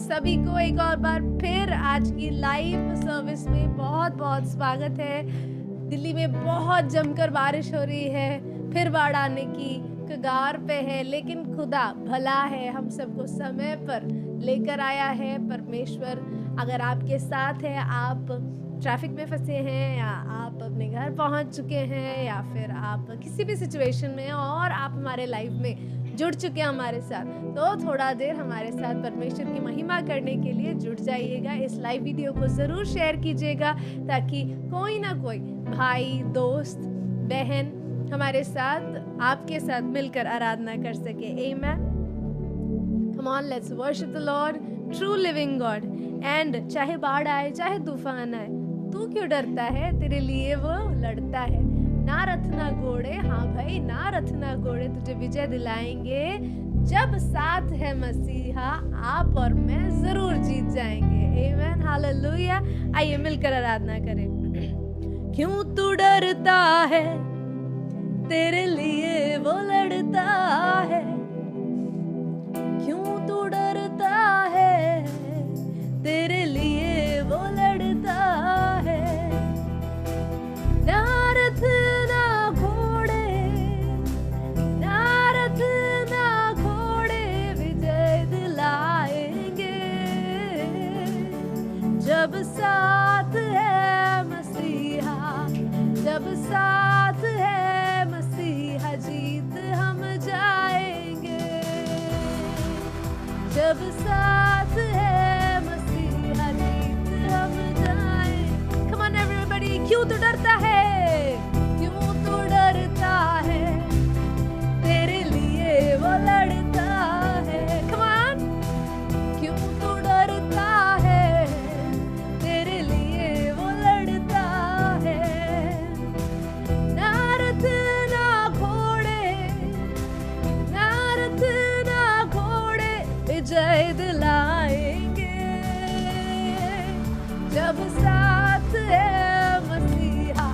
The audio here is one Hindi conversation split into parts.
सभी को एक और बार फिर आज की लाइव सर्विस में बहुत बहुत स्वागत है। दिल्ली में बहुत जमकर बारिश हो रही है, फिर बाढ़ आने की कगार पे है, लेकिन खुदा भला है, हम सबको समय पर लेकर आया है परमेश्वर। अगर आपके साथ है, आप ट्रैफिक में फंसे हैं या आप अपने घर पहुंच चुके हैं या फिर आप किसी भी सिचुएशन में और आप हमारे लाइव में जुड़ चुके हैं हमारे साथ, तो थोड़ा देर हमारे साथ परमेश्वर की महिमा करने के लिए जुड़ जाइएगा। इस लाइव वीडियो को ज़रूर शेयर कीजिएगा ताकि कोई ना कोई भाई, दोस्त, बहन हमारे साथ आपके साथ मिलकर आराधना कर सके। Amen. Come on, let's worship the Lord, true living God. And चाहे बाढ़ आए, चाहे तूफान आए, तू क्यों डरता है? तेरे लिए वो लड़ता है। ना रथ ना घोड़े, हाँ भाई, ना रथ ना घोड़े तुझे विजय दिलाएंगे। जब साथ है मसीहा, आप और मैं जरूर जीत जाएंगे। आमेन, हालेलुया। आइए मिलकर आराधना करें। क्यों तू डरता है? तेरे लिए वो लड़ता है। क्यों तू डरता है? तेरे लिए वो लड़ता है। ना रथ ना घोड़े, ना रथ ना घोड़े विजय दिलाएंगे। जब साथ है मसीहा, जब साथ है मसीहा, जीत हम जाएंगे। जब साथ है मसीहा, जीत हम जाएंगे। Come on everybody, क्यों तू डरता है? क्यों तू डरता है? तेरे लिए वो लड़ता है। Come on, क्यों तू डरता है? तेरे लिए वो लड़ता है। ना रथ ना घोड़े, ना रथ ना घोड़े विजय दिलाएंगे। जब साथ है मसीहा,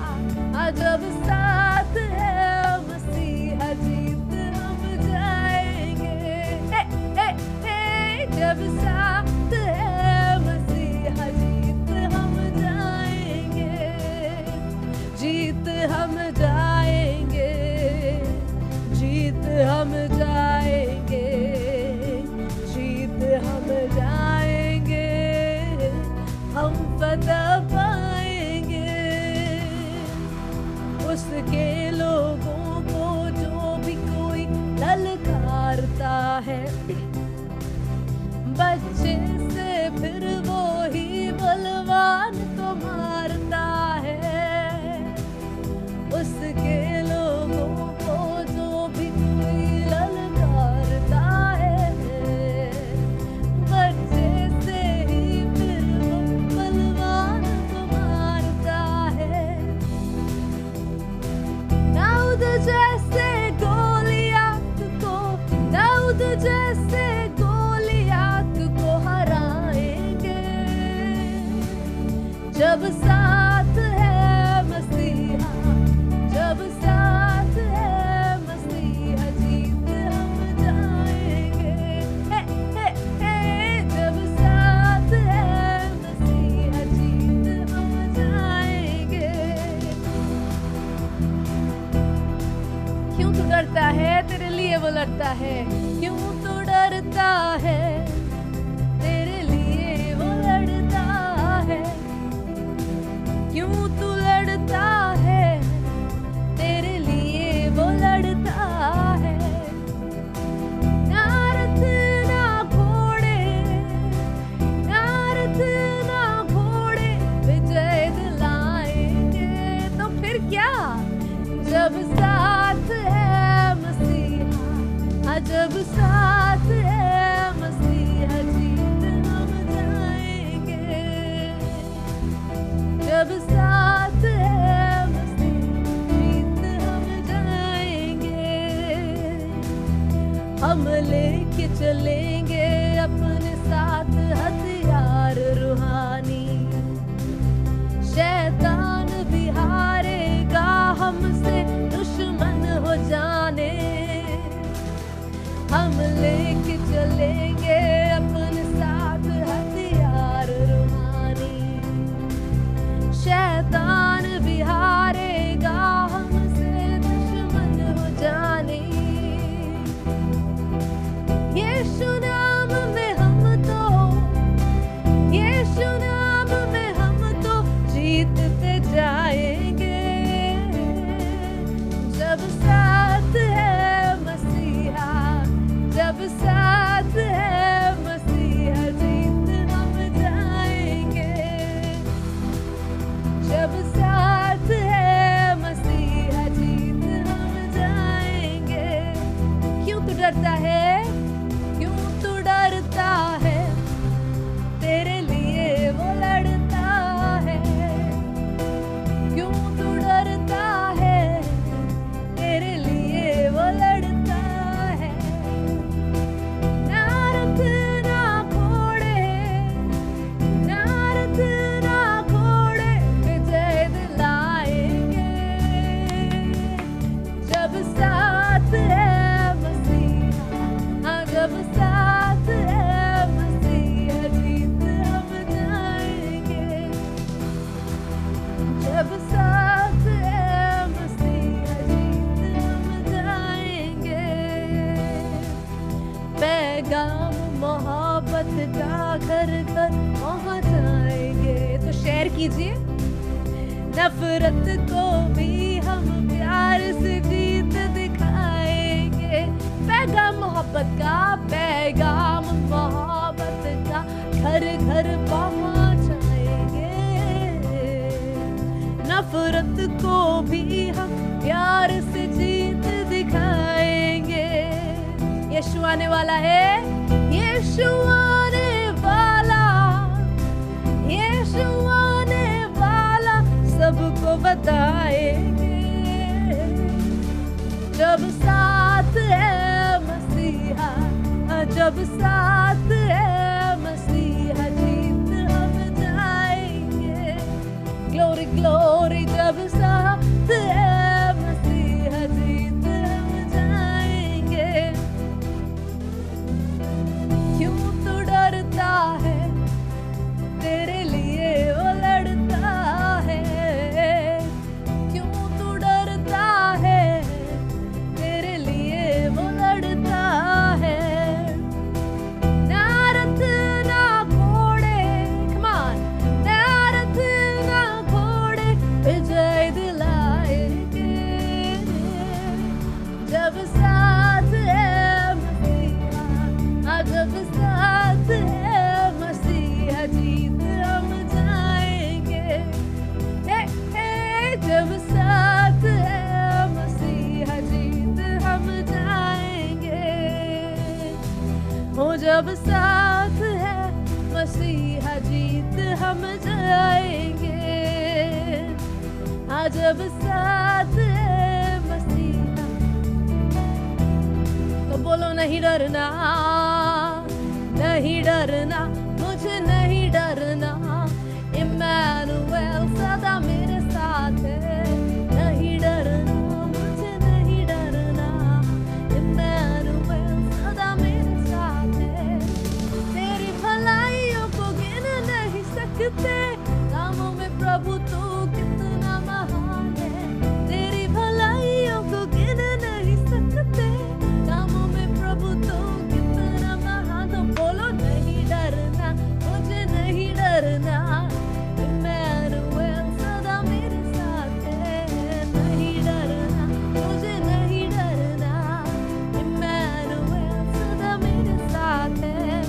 जब साथ है मसीहा, जीत हम जाएंगे। जब साथ है मसीहा, जीत हम जाएंगे। जीत हम जाएंगे। जीत हम जाएंगे। जीत हम जाएंगे। हम फतह पाएंगे। उसके लोगों को जो भी कोई ललकारता है, बच्चे से फिर वो ही बलवान को मारता है। उसके लोगों को जो भी कोई ललकारता है, बच्चे से ही फिर वो बलवान को मारता है। दाऊद जैसे गोलियात को, दाऊद जैसे गोलियात को हराएंगे। जब साथ है मसीहा, जब साथ है मसीहा, जीत हम जाएंगे। जब साथ है मसीहा, जीत हम जाएंगे। क्यों तू डरता है? तेरे लिए वो लड़ता है। क्यों तू डरता है? तेरे लिए वो लड़ता है। क्यों तू लड़ता है? तेरे लिए वो लड़ता है। ना रथ ना घोड़े, ना रथ ना घोड़े विजय दिलाएंगे। तो फिर क्या? जब साथ है मसीहा, जब साथ है मसीहा, जीत हम जाएंगे। जब साथ है मसीहा, जीत हम जाएंगे। हम लेके चलेंगे अपने साथ हथियार रूहानी। शैतान भी हारेगा हमसे, दुश्मन हो जाने। हम का घर घर पहुंचाएंगे। तो शेयर कीजिए। नफरत को भी हम प्यार से जीत दिखाएंगे। पैगाम मोहब्बत का, पैगाम मोहब्बत का घर घर पहुंचाएंगे। नफरत को भी हम प्यार से जीत दिखाएंगे। यीशु आने वाला है, यीशु आने वाला, यीशु आने वाला, सबको बताएंगे। जब साथ है मसीहा, जब साथ है मसीहा, जीत हम जाएंगे। ग्लोरी ग्लोरी, जब साथ है मसीहा, जीत हम जाएंगे। क्यों तू डरता है, तेरे लिए वो लड़ता है। क्यों तू डरता है, तेरे लिए वो लड़ता है। ना रथ ना घोड़े, come on, ना रथ ना घोड़े, विजय दिलाएंगे। जब साथ है मसीहा, जब साथ है मसीहा, जीत हम जाएंगे। जब साथ है मसीहा, जीत हम जाएंगे। हो जब साथ है मसीहा, जीत हम जाएंगे। हाँ जब साथ है मसीहा, तो बोलो नहीं डरना, नहीं डरना, मुझे नहीं डरना। इम्मानुएल सदा मेरे साथ है। नहीं डरना, मुझे नहीं डरना। इम्मानुएल सदा मेरे साथ है। तेरी भलाइयों को गिन नहीं सकते, कामों में प्रभु तू कितना महान है। तेरी भलाइयों को गिन नहीं सकते, कामों में प्रभु तू कितना महान। तो बोलो नहीं डरना, मुझे नहीं डरना। इम्मानुएल सदा मेरे साथ है। नहीं डरना, मुझे नहीं डरना। इम्मानुएल सदा मेरे साथ है।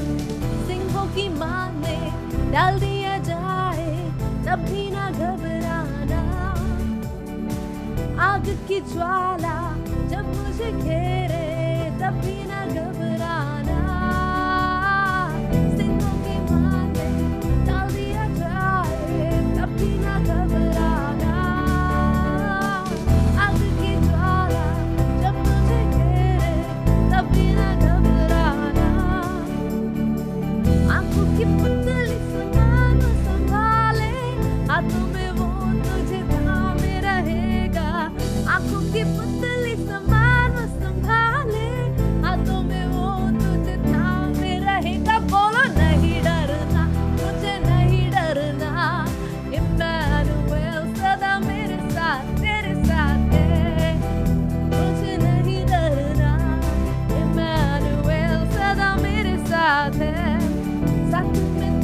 सिंहों की मान में डाल दिया जाए, तब भी ना घबराना। आग की ज्वाला जब मुझे घेरे, तब भी ना घबराना। सिंहों की मान में डाल दिया जाए, तब भी ना घबराना। आग की ज्वाला जब मुझे घेरे, तब भी ना घबराना। आंखों की पुतली समान संभाले, हाथों में वो तुझे थामे रहेगा। आंखों की पुतली समान संभाले, हाथों में वो तुझे थामे रहेगा। बोलो नहीं डरना, मुझे नहीं डरना। इम्मानुएल सदा मेरे साथ, तेरे साथ है। मुझे नहीं डरना, इम्मानुएल सदा मेरे साथ है। साथ में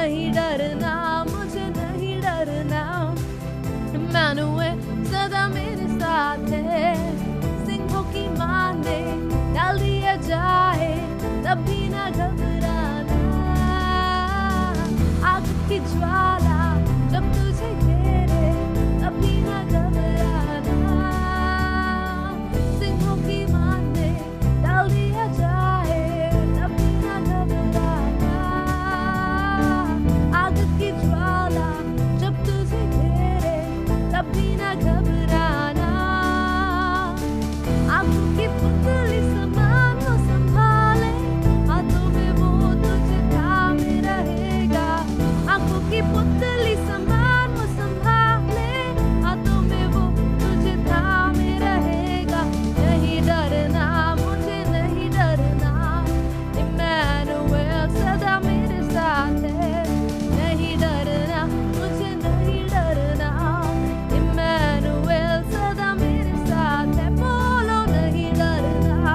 नहीं डरना, मुझे नहीं डरना। इम्मानुएल सदा मेरे साथ है, सिंहों की माँ ने डाल दिया जाए तब भी ना घबराना। आग की ज्वाला जब तुझे घेरे तब भी ना घबराना। सिंहों की माँ ने डाल दिया जाए तब भी ना घबराना। आग की ज्वाला जब तुझे घेरे तब भी ना घबराना। आंखों की पुतली समान वो संभाले, हाथों में वो तुझे थामे रहेगा। आंखों की पुतली समान वो संभाले, हाथों में वो तुझे थामे रहेगा। नहीं डरना, मुझे नहीं डरना। इम्मानुएल सदा मेरे साथ है, नहीं डरना, मुझे नहीं डरना। इम्मानुएल सदा मेरे साथ है, बोलो नहीं डरना।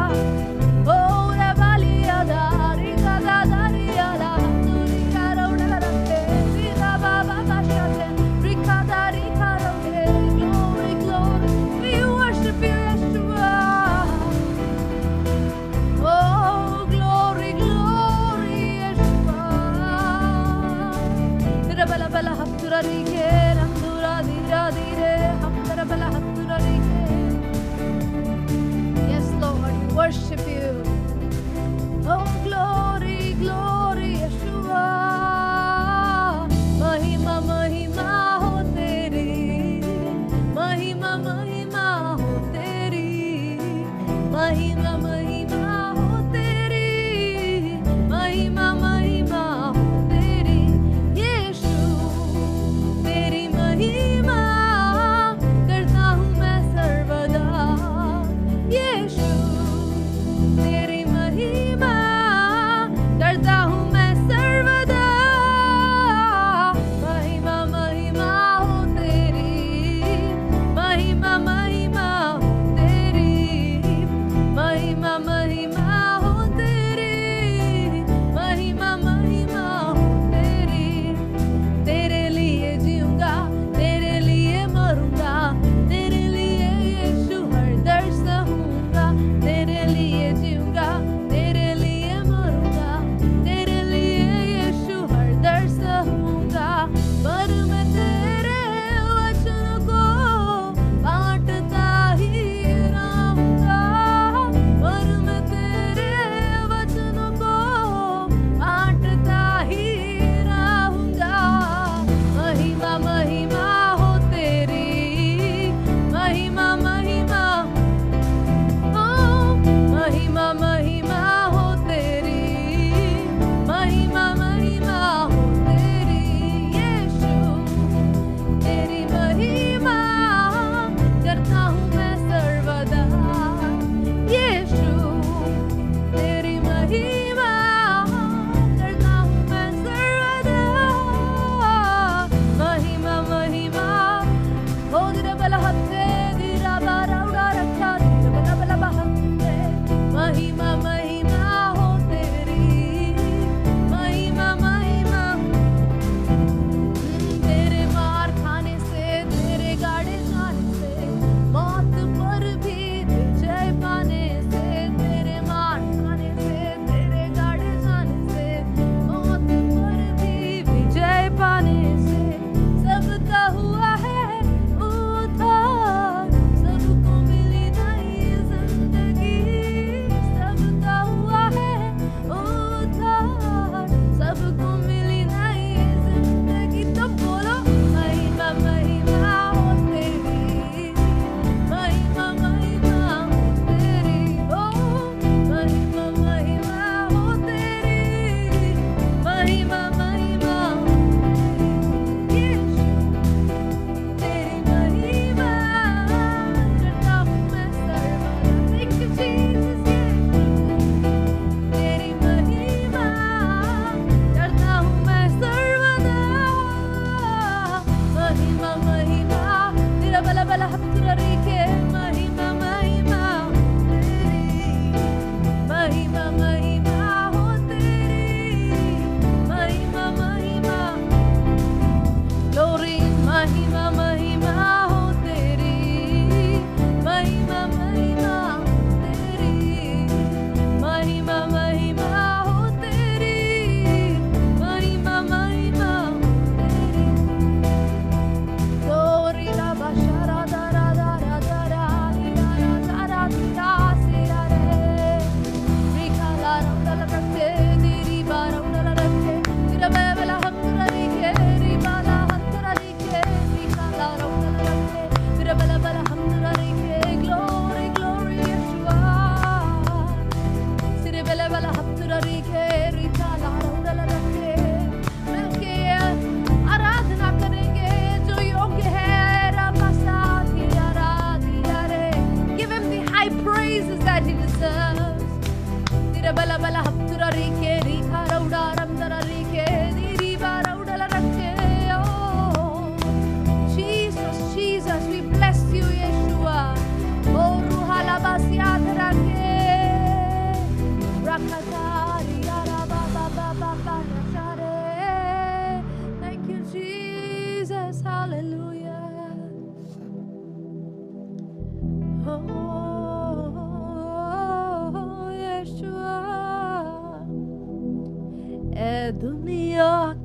ओ रे बालिया दारी का दारिया ला तुरी का रोड़ा रखे सीधा बाबा बाशाते रिका दारी का रोके। Glory, glory, we worship you, Yeshua. Oh, glory, glory, Yeshua. Tera bala bala haptura rike, randura dira dire, haptura bala haptura rike. Yes, Lord, worship you. Oh, glory, glory, Yeshua. महिमा महिमा हो तेरी, महिमा महिमा हो तेरी, महिमा महिमा हो तेरी, महिमा महिमा हो तेरी। यीशु तेरी महिमा करता हूँ मैं सर्वदा। यीशु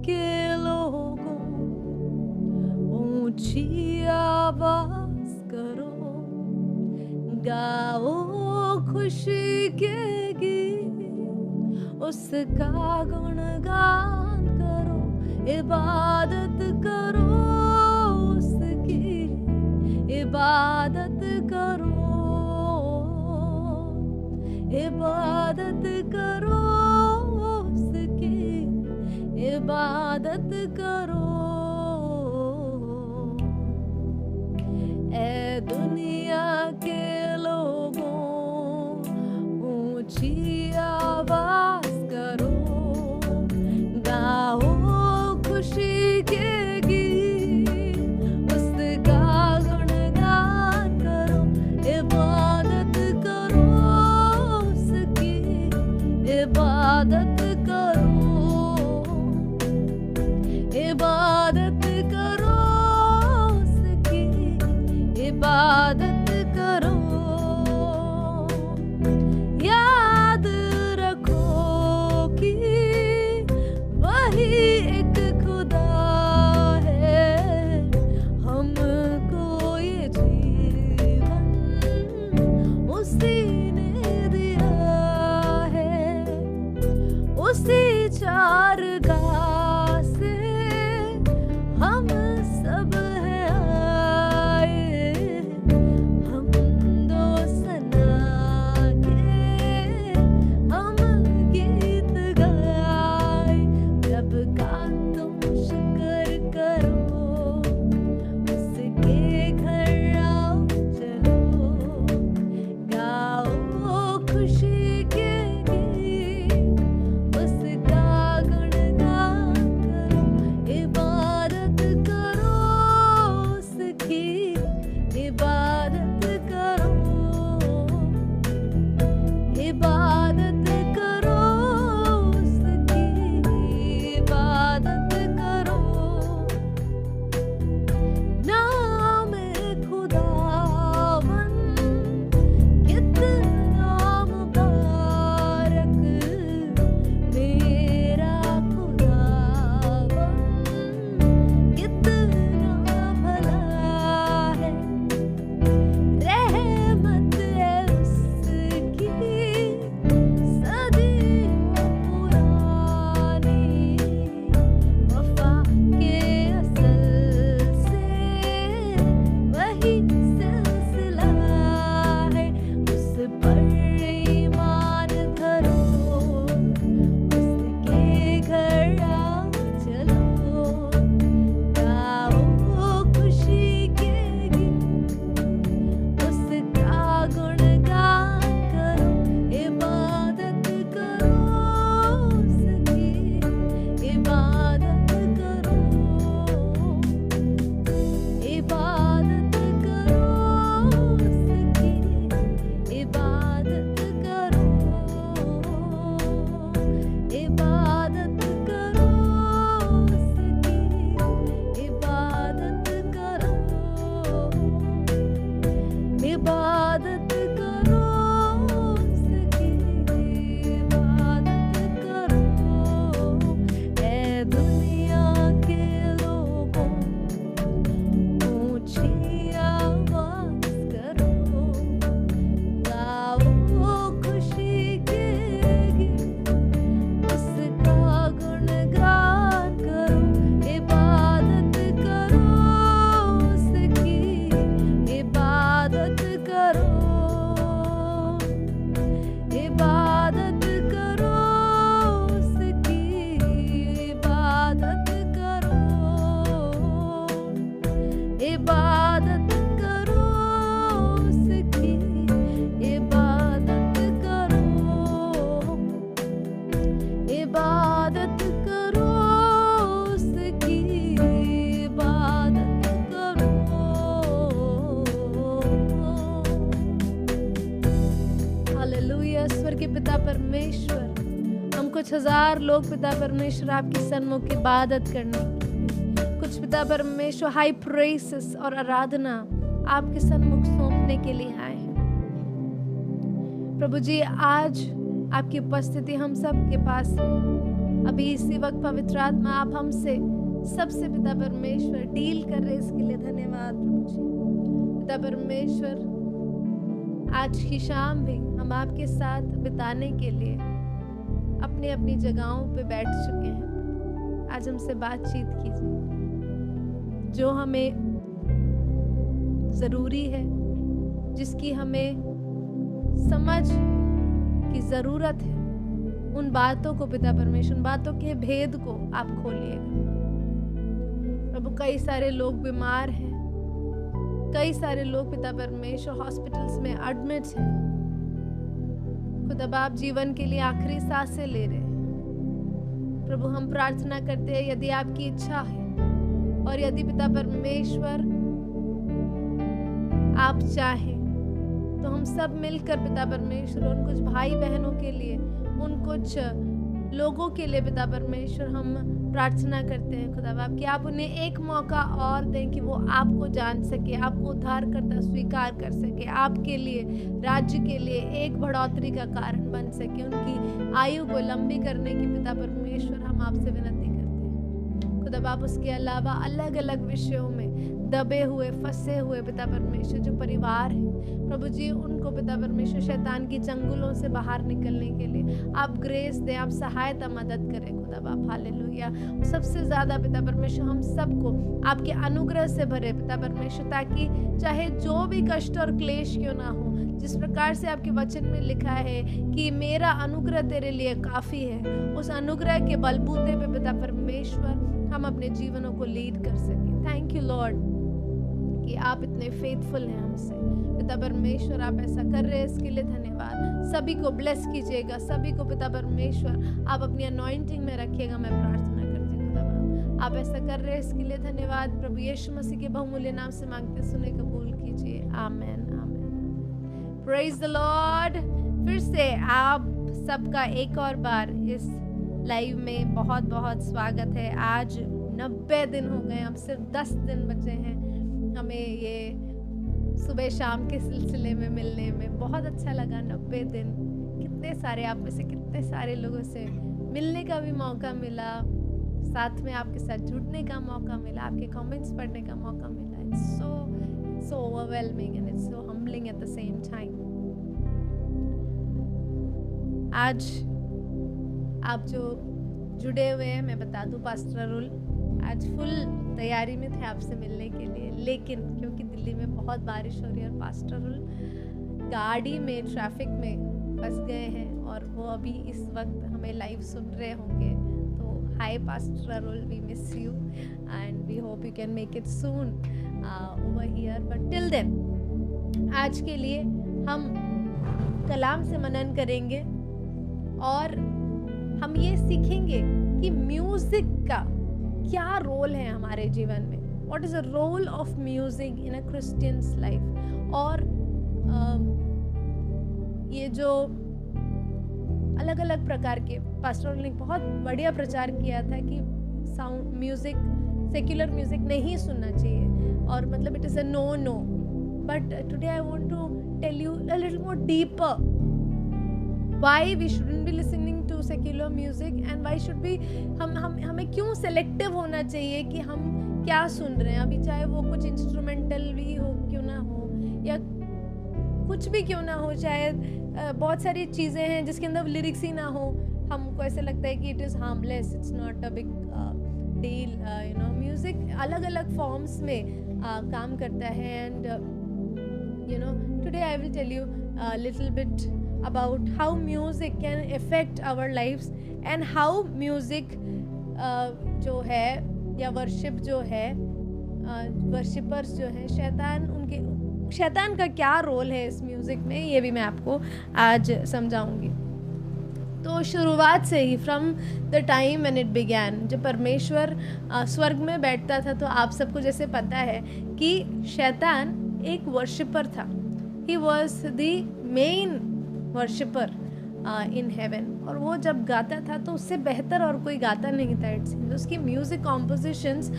के लोगों ऊंची आवाज करो, गाओ खुशी के गीत, उसका गुणगान करो, इबादत करो उसकी, इबादत करो, इबादत करो उसकी, इबादत करो। ए दुनिया के लोगों ऊंची आवाज करो, गाओ खुशी के गीत, उसका गुणगान करो, इबादत करो उसकी, इबादत करो, इबादत करो उसकी, इबादत करो। याद रखो कि वही एक खुदा है, हमको ये जीवन उसी ने दिया है, उसी चारगाह से हम सब हैं आए, हम दो सना के हम गीत गाए, जब का तुम शुक्र करो, उसके घर आओ चलो, गाओ खुशी के गीत, उसका गुणगान करो, इबादत करो उसकी, इबादत करो, इबादत करो उसकी, इबादत करो। नाम खुदावन कितना मुबारक, मेरा खुदावन कितना भला है, रहमत है उसकी सदियों पुरानी, वफा के असल से वही सिलसिला है, उस पर ईमान धरो, उसके घर आओ चलो, गाओ खुशी के गीत, उसका गुणगान करो, इबादत करो उसकी, इबादत करो, इबादत करो उसकी, इबादत करो, इबादत करो उसकी, इबादत करो, इबादत करो उसकी, इबादत करो। ए दुनिया के लोगों ऊंची आवाज करो, गाओ खुशी के गीत, उसका गुणगान करो, इबादत करो उसकी, इबादत करो, इबादत करो उसकी, इबादत करो, इबादत करो उसकी, इबादत करो, इबादत करो उसकी, इबादत करो। हालेलुया। स्वर्गीय पिता परमेश्वर, हम कुछ हजार लोग पिता परमेश्वर आपकी सन्मुख की इबादत करने के लिए, कुछ पिता परमेश्वर हाई प्रेसेस और आराधना आपके सन्मुख सौंपने के लिए आए हैं। प्रभु जी, आज आपकी उपस्थिति हम सब के पास है। अभी इसी वक्त पवित्र आत्मा आप हमसे सबसे पिता परमेश्वर डील कर रहे, इसके लिए धन्यवाद प्रभु जी। पिता परमेश्वर, आज की शाम भी हम आपके साथ बिताने के लिए अपनी अपनी जगहों पे बैठ चुके हैं। आज हमसे बातचीत कीजिए, जो हमें ज़रूरी है, जिसकी हमें समझ की ज़रूरत है, उन बातों को पिता परमेश्वर, उन बातों के भेद को आप खोलिएगा प्रभु। कई सारे लोग बीमार हैं, कई सारे लोग पिता परमेश्वर हॉस्पिटल्स में एडमिट हैं। खुदा बाप जीवन के लिए आखिरी सांसें ले रहे हैं प्रभु। हम प्रार्थना करते हैं, यदि आपकी इच्छा है और यदि पिता परमेश्वर आप चाहें तो हम सब मिलकर पिता परमेश्वर उन कुछ भाई बहनों के लिए, उन कुछ लोगों के लिए पिता परमेश्वर हम प्रार्थना करते हैं खुदा बाप कि आप उन्हें एक मौका और दें कि वो आपको जान सके, आपको उद्धारकर्ता स्वीकार कर सके, आपके लिए, राज्य के लिए एक बढ़ोतरी का कारण बन सके, उनकी आयु को लंबी करने की पिता परमेश्वर हम आपसे विनती करते हैं खुदा बाप। उसके अलावा अलग अलग विषयों में दबे हुए, फंसे हुए पिता परमेश्वर जो परिवार है प्रभु जी, उनको पिता परमेश्वर शैतान की चंगुलों से बाहर निकलने के लिए आप ग्रेस दें, आप सहायता मदद करें खुदा बाप। हालेलुया। सबसे ज़्यादा पिता परमेश्वर हम सबको आपके अनुग्रह से भरे पिता परमेश्वर, ताकि चाहे जो भी कष्ट और क्लेश क्यों ना हो, जिस प्रकार से आपके वचन में लिखा है कि मेरा अनुग्रह तेरे लिए काफ़ी है, उस अनुग्रह के बलबूते पे पिता परमेश्वर हम अपने जीवनों को लीड कर सकें। थैंक यू लॉर्ड कि आप इतने फेथफुल हैं हमसे पिता परमेश्वर। आप ऐसा कर रहे हैं, इसके लिए धन्यवाद। सभी को ब्लेस कीजिएगा, सभी को पिता परमेश्वर आप अपनी अनॉइंटिंग में रखिएगा, मैं प्रार्थना करती हूँ खुदा बाप। आप ऐसा कर रहे हैं, इसके लिए धन्यवाद प्रभु। यीशु मसीह के बहुमूल्य नाम से मांगते, सुने, कबूल कीजिए। Amen, amen. Praise the Lord. फिर से आप सबका एक और बार इस लाइव में बहुत बहुत स्वागत है। आज 90 दिन हो गए, अब सिर्फ 10 दिन बचे हैं हमें ये सुबह शाम के सिलसिले में मिलने में। बहुत अच्छा लगा 90 दिन। कितने सारे आप में से कितने सारे लोगों से मिलने का भी मौका मिला, साथ में आपके साथ जुड़ने का मौका मिला, आपके कमेंट्स पढ़ने का मौका मिला। It's so overwhelming and it's so humbling at the same time. आज आप जो जुड़े हुए हैं, मैं बता दूं पास्टर अरुल आज फुल तैयारी में थे आपसे मिलने के लिए, लेकिन क्योंकि दिल्ली में बहुत बारिश हो रही है और पास्टर अरुल गाड़ी में ट्रैफिक में फंस गए हैं और वो अभी इस वक्त हमें लाइव सुन रहे होंगे। तो hi pastor Arul, we miss you and we hope you can make it soon over here, but till then आज के लिए हम कलाम से मनन करेंगे और हम ये सीखेंगे कि म्यूजिक का क्या रोल है हमारे जीवन में। What is the role of music in a Christians life. और ये जो अलग अलग प्रकार के पास्टर ने बहुत बढ़िया प्रचार किया था कि साउंड म्यूजिक, सेक्युलर म्यूजिक नहीं सुनना चाहिए और मतलब it is a no. But today I want to tell you a little more deeper why we shouldn't be listening to secular music and why should we हमें क्यों सेलेक्टिव होना चाहिए कि हम क्या सुन रहे हैं। अभी चाहे वो कुछ इंस्ट्रूमेंटल भी हो क्यों ना हो या कुछ भी क्यों ना हो, चाहे बहुत सारी चीज़ें हैं जिसके अंदर लिरिक्स ही ना हो, हमको ऐसे लगता है कि it is harmless, it's not a big deal. You know music अलग अलग फॉर्म्स में काम करता है and you know today I will tell you little bit about how music can affect our lives and how music जो है या वर्शिप जो है, वर्शिपर्स जो हैं, शैतान का क्या रोल है इस म्यूज़िक में, ये भी मैं आपको आज समझाऊंगी। तो शुरुआत से ही from the time when it began, जब परमेश्वर स्वर्ग में बैठता था, तो आप सबको जैसे पता है कि शैतान एक वर्शिपर था। He was the main worshipper in heaven और वो जब गाता था तो उससे बेहतर और कोई गाता नहीं था। इट्स उसकी म्यूज़िक कॉम्पोजिशंस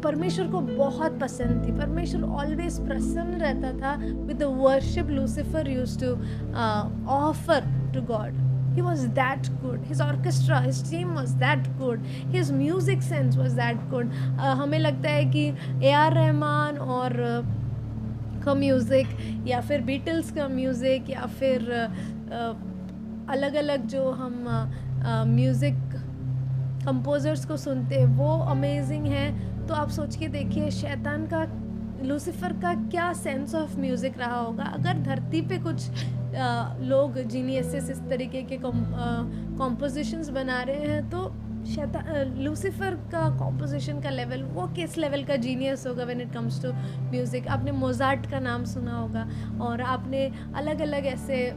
परमेश्वर को बहुत पसंद थी। परमेश्वर ऑलवेज प्रसन्न रहता था with the worship Lucifer used to offer to God. He was that good. His orchestra, his team was that good. His music sense was that good. हमें लगता है कि A.R. रहमान और का म्यूज़िक या फिर बीटल्स का म्यूज़िक या फिर अलग अलग जो हम म्यूज़िक कंपोज़र्स को सुनते हैं वो अमेजिंग है. तो आप सोच के देखिए शैतान का, लूसीफर का क्या सेंस ऑफ म्यूज़िक रहा होगा. अगर धरती पे कुछ लोग जीनियसेस इस तरीके के कॉम्पोजिशंस बना रहे हैं तो लूसीफर का कॉम्पोजिशन का लेवल वो किस लेवल का जीनियस होगा when it comes to music. आपने मोजार्ट का नाम सुना होगा और आपने अलग अलग ऐसे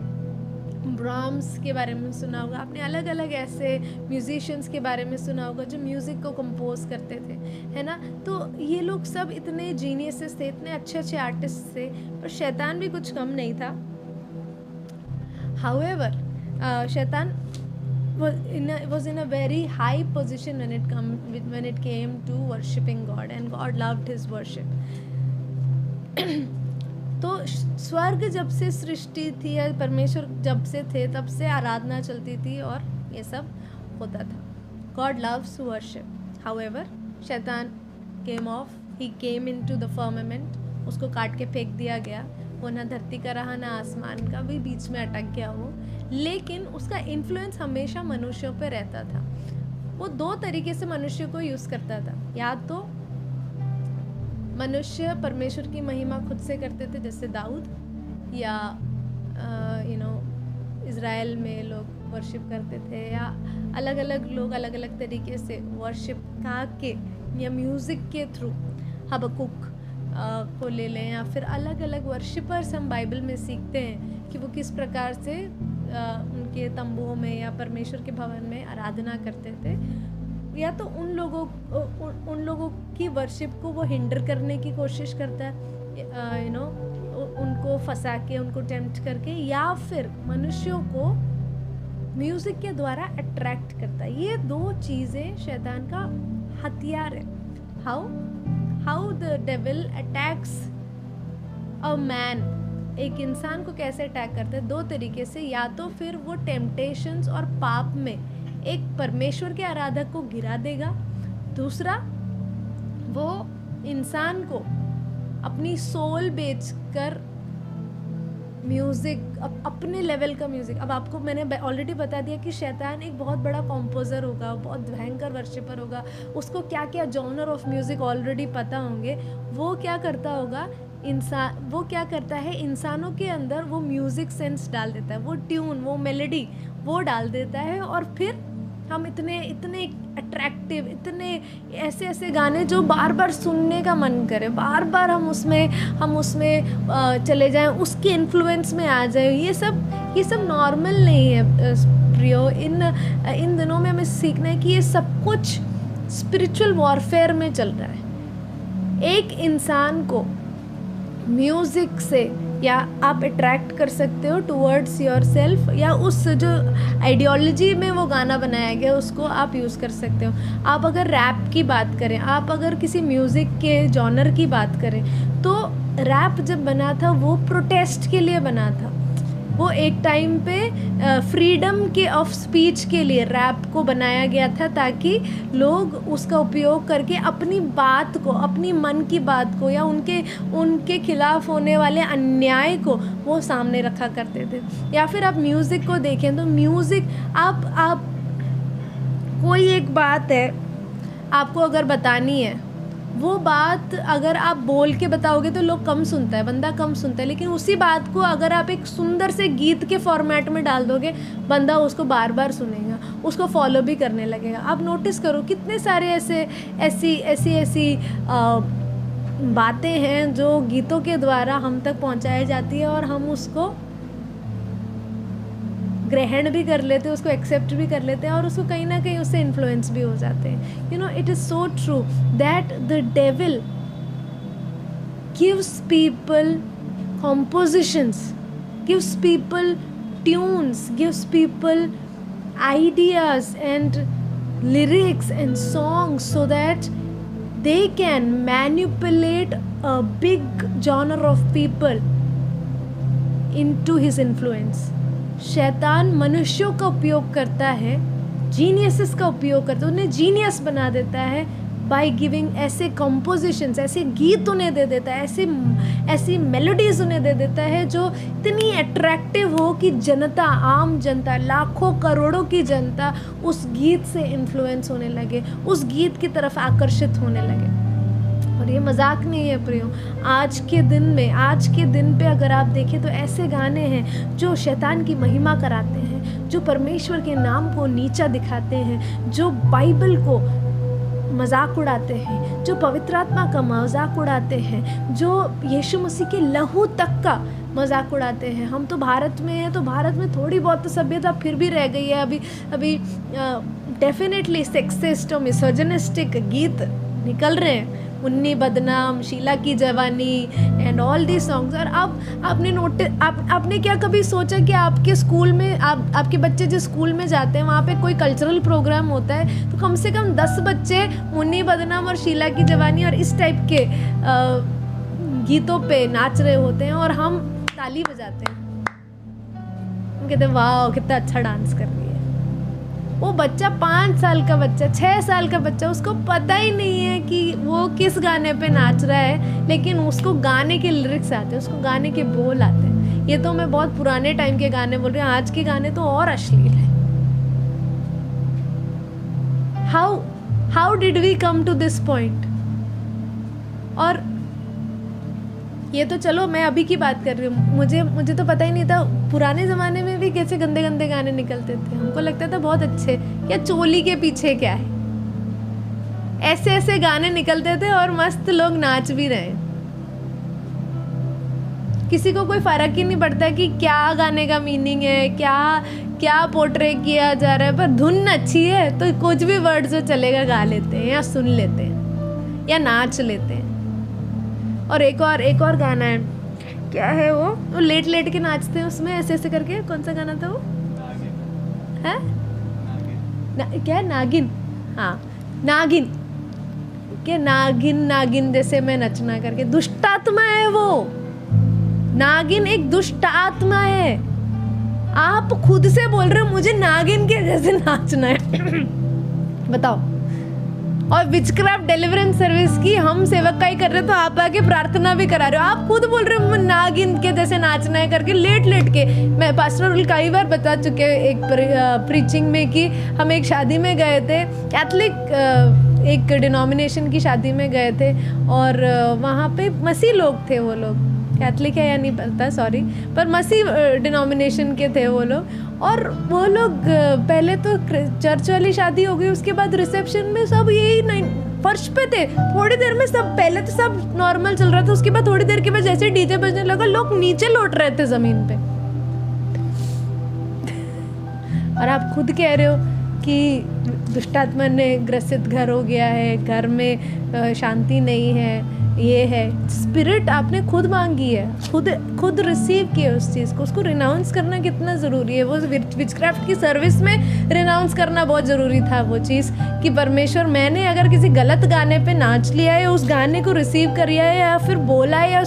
ब्राह्म्स के बारे में सुना होगा. आपने अलग अलग ऐसे म्यूजिशियंस के बारे में सुना होगा जो म्यूज़िक को कंपोज करते थे, है ना. तो ये लोग सब इतने जीनियसेस थे, इतने अच्छे अच्छे आर्टिस्ट थे, पर शैतान भी कुछ कम नहीं था. However, Shaitan was in a very high position when it came to worshipping God, and God loved his worship. तो स्वर्ग जब से सृष्टि थी या परमेश्वर जब से थे तब से आराधना चलती थी और ये सब होता था. God loves worship. However, शैतान he came into the firmament. उसको काट के फेंक दिया गया. वो ना धरती का रहा ना आसमान का, भी बीच में अटक गया वो. लेकिन उसका इन्फ्लुएंस हमेशा मनुष्यों पे रहता था. वो दो तरीके से मनुष्य को यूज़ करता था. या तो मनुष्य परमेश्वर की महिमा खुद से करते थे जैसे दाऊद, या इज़राइल में लोग वर्शिप करते थे, या अलग अलग लोग अलग अलग तरीके से वर्शिप गा के या म्यूज़िक के थ्रू. हबक्कुक को ले लें, या फिर अलग अलग वर्शिपर्स हम बाइबल में सीखते हैं कि वो किस प्रकार से उनके तंबुओं में या परमेश्वर के भवन में आराधना करते थे. या तो उन लोगों की वर्शिप को वो हिंडर करने की कोशिश करता है, उनको फंसा के, उनको टेम्प्ट करके, या फिर मनुष्यों को म्यूज़िक के द्वारा अट्रैक्ट करता है. ये दो चीज़ें शैतान का हथियार है. How the devil attacks a man, एक इंसान को कैसे अटैक करता है? दो तरीके से. या तो फिर वो टेम्पटेशंस और पाप में एक परमेश्वर के आराधक को गिरा देगा. दूसरा, वो इंसान को अपनी सोल बेचकर म्यूज़िक, अपने लेवल का म्यूज़िक. अब आपको मैंने ऑलरेडी बता दिया कि शैतान एक बहुत बड़ा कॉम्पोज़र होगा, बहुत भयंकर वर्शिपर होगा. उसको क्या क्या जॉनर ऑफ म्यूज़िक ऑलरेडी पता होंगे. वो क्या करता होगा, वो क्या करता है, इंसानों के अंदर वो म्यूज़िक सेंस डाल देता है, वो ट्यून, वो मेलोडी वो डाल देता है. और फिर हम इतने अट्रैक्टिव, इतने ऐसे गाने जो बार बार सुनने का मन करे, बार बार हम उसमें चले जाएं, उसके इन्फ्लुएंस में आ जाए. ये सब नॉर्मल नहीं है प्रियो. इन दिनों में हमें सीखना है कि ये सब कुछ स्पिरिचुअल वॉरफेयर में चल रहा है. एक इंसान को म्यूज़िक से या आप अट्रैक्ट कर सकते हो टूवर्ड्स योर सेल्फ, या उस जो आइडियोलॉजी में वो गाना बनाया गया उसको आप यूज़ कर सकते हो. आप अगर रैप की बात करें, आप अगर किसी म्यूज़िक के जॉनर की बात करें, तो रैप जब बना था वो प्रोटेस्ट के लिए बना था. वो एक टाइम पे फ्रीडम के ऑफ स्पीच के लिए रैप को बनाया गया था, ताकि लोग उसका उपयोग करके अपनी बात को, अपनी मन की बात को, या उनके खिलाफ होने वाले अन्याय को वो सामने रखा करते थे. या फिर आप म्यूज़िक को देखें तो म्यूज़िक, आप कोई एक बात है आपको अगर बतानी है, वो बात अगर आप बोल के बताओगे तो लोग कम सुनता है, बंदा कम सुनता है. लेकिन उसी बात को अगर आप एक सुंदर से गीत के फॉर्मेट में डाल दोगे, बंदा उसको बार बार सुनेगा, उसको फॉलो भी करने लगेगा. आप नोटिस करो कितने सारे ऐसी बातें हैं जो गीतों के द्वारा हम तक पहुंचाई जाती है, और हम उसको ग्रहण भी कर लेते हैं, उसको एक्सेप्ट भी कर लेते हैं, और उसको कहीं ना कहीं उससे इन्फ्लुएंस भी हो जाते हैं. It is so true that the devil gives people compositions, gives people tunes, gives people ideas and lyrics and songs so that they can manipulate a big genre of people into his influence. शैतान मनुष्यों का उपयोग करता है, जीनियसेस का उपयोग करता है, उन्हें जीनियस बना देता है बाय गिविंग ऐसे कंपोजिशंस, ऐसे गीत उन्हें दे देता है, ऐसी मेलोडीज उन्हें दे देता है जो इतनी अट्रैक्टिव हो कि जनता, आम जनता, लाखों करोड़ों की जनता उस गीत से इन्फ्लुएंस होने लगे, उस गीत की तरफ आकर्षित होने लगे। और ये मजाक नहीं है प्रियो, आज के दिन पे अगर आप देखें तो ऐसे गाने हैं जो शैतान की महिमा कराते हैं, जो परमेश्वर के नाम को नीचा दिखाते हैं, जो बाइबल को मजाक उड़ाते हैं, जो पवित्र आत्मा का मजाक उड़ाते हैं, जो यीशु मसीह के लहू तक का मजाक उड़ाते हैं। हम तो भारत में हैं, तो भारत में थोड़ी बहुत तो सभ्यता फिर भी रह गई है। अभी डेफिनेटली सेक्सिस्ट और मिसोजिनिस्टिक गीत निकल रहे हैं, मुन्नी बदनाम, शीला की जवानी एंड ऑल दी सॉन्ग्स। और अब आपने क्या कभी सोचा कि आपके स्कूल में आपके बच्चे जिस स्कूल में जाते हैं वहाँ पे कोई कल्चरल प्रोग्राम होता है तो कम से कम 10 बच्चे मुन्नी बदनाम और शीला की जवानी और इस टाइप के गीतों पे नाच रहे होते हैं, और हम ताली बजाते हैं, हम कहते हैं वाह कितना अच्छा डांस कर रही है। वो बच्चा 5 साल का बच्चा, 6 साल का बच्चा, उसको पता ही नहीं है कि वो किस गाने पे नाच रहा है, लेकिन उसको गाने के लिरिक्स आते हैं, उसको गाने के बोल आते हैं। ये तो मैं बहुत पुराने टाइम के गाने बोल रही हूँ, आज के गाने तो और अश्लील है। How did we come to this point? और ये तो चलो मैं अभी की बात कर रही हूँ, मुझे तो पता ही नहीं था पुराने ज़माने में भी कैसे गंदे गंदे गाने निकलते थे। हमको लगता था बहुत अच्छे, या चोली के पीछे क्या है, ऐसे ऐसे गाने निकलते थे और मस्त लोग नाच भी रहे। किसी को कोई फर्क ही नहीं पड़ता कि क्या गाने का मीनिंग है, क्या पोर्ट्रे किया जा रहा है, पर धुन अच्छी है तो कुछ भी वर्ड जो चलेगा गा लेते हैं या सुन लेते हैं या नाच लेते हैं। और एक और गाना है, क्या है वो लेट लेट के नाचते हैं उसमें ऐसे ऐसे करके, कौन सा गाना था वो? है क्या है? नागिन। हाँ, नागिन। क्या नागिन जैसे मैं नचना करके, दुष्ट आत्मा है वो। नागिन एक दुष्ट आत्मा है। आप खुद से बोल रहे हो मुझे नागिन के जैसे नाचना है बताओ। और विचक्राफ्ट डिलीवरेंस सर्विस की हम सेवकाई कर रहे हो तो आप आके प्रार्थना भी करा रहे हो। आप खुद बोल रहे हो नागिन के जैसे नाचना है करके, लेट लेट के। मैं पास्टर कई बार बता चुके एक प्रीचिंग में कि हम एक शादी में गए थे, कैथलिक एक डिनोमिनेशन की शादी में गए थे, और वहाँ पे मसीह लोग थे। वो लोग कैथलिक है या नहीं पता, सॉरी, पर मसीह डिनोमिनेशन के थे वो लोग। और वो लोग पहले तो चर्च वाली शादी हो गई, उसके बाद रिसेप्शन में सब यही फर्श पे थे। थोड़ी देर में सब, पहले तो सब नॉर्मल चल रहा था, उसके बाद थोड़ी देर के बाद जैसे डीजे बजने लगा लोग नीचे लौट रहे थे जमीन पे। और आप खुद कह रहे हो कि दुष्टात्मा ने ग्रसित घर हो गया है, घर में शांति नहीं है, ये है। स्पिरिट आपने खुद मांगी है, खुद रिसीव किया उस चीज़ को। उसको रिनाउंस करना कितना ज़रूरी है। वो विचक्राफ्ट की सर्विस में रिनाउंस करना बहुत ज़रूरी था वो चीज़, कि परमेश्वर मैंने अगर किसी गलत गाने पे नाच लिया है, उस गाने को रिसीव कर लिया है या फिर बोला है या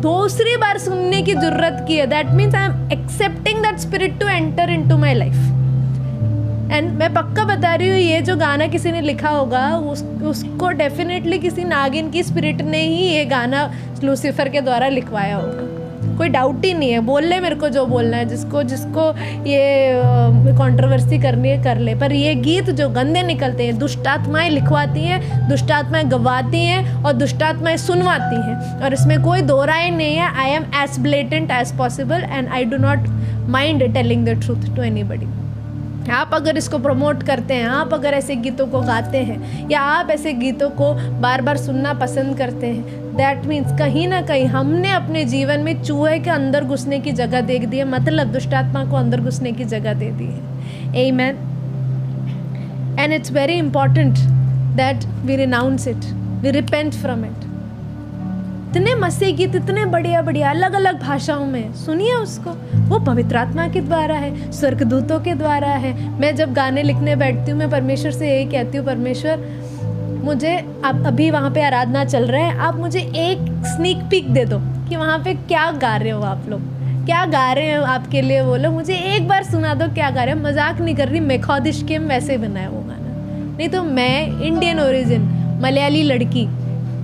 दूसरी बार सुनने की ज़रूरत की है, that means I am accepting that spirit to enter into my life. And मैं पक्का बता रही हूँ, ये जो गाना किसी ने लिखा होगा उसको डेफिनेटली किसी नागिन की स्पिरिट ने ही ये गाना लूसीफर के द्वारा लिखवाया होगा, कोई डाउट ही नहीं है। बोल ले मेरे को जो बोलना है, जिसको ये कंट्रोवर्सी करनी है कर ले। पर ये गीत जो गंदे निकलते हैं, दुष्टात्माएं लिखवाती हैं, दुष्टात्माएं गवाती हैं और दुष्टात्माएं सुनवाती हैं, और इसमें कोई दो राय नहीं है। I am as blatant as possible and I do not mind telling the truth to anybody. आप अगर इसको प्रमोट करते हैं, आप अगर ऐसे गीतों को गाते हैं या आप ऐसे गीतों को बार बार सुनना पसंद करते हैं, दैट मीन्स कहीं ना कहीं हमने अपने जीवन में चूहे के अंदर घुसने की जगह दे दी है, मतलब दुष्टात्मा को अंदर घुसने की जगह दे दी है। Amen. And it's very important that we renounce it, we repent from it. इतने मसीह गीत, इतने बढ़िया बढ़िया अलग अलग भाषाओं में, सुनिए उसको। वो पवित्र आत्मा के द्वारा है, स्वर्गदूतों के द्वारा है। मैं जब गाने लिखने बैठती हूँ, मैं परमेश्वर से यही कहती हूँ, परमेश्वर मुझे आप अभी वहाँ पे आराधना चल रहा है, आप मुझे एक स्नीक पीक दे दो कि वहाँ पे क्या गा रहे हो आप लोग, क्या गा रहे हैं आपके लिए वो लोग, मुझे एक बार सुना दो क्या गा रहे हैं। मजाक नहीं कर रही, मेखोदिशकेम वैसे बनाया वो गाना। नहीं तो मैं इंडियन ओरिजिन मलयाली लड़की,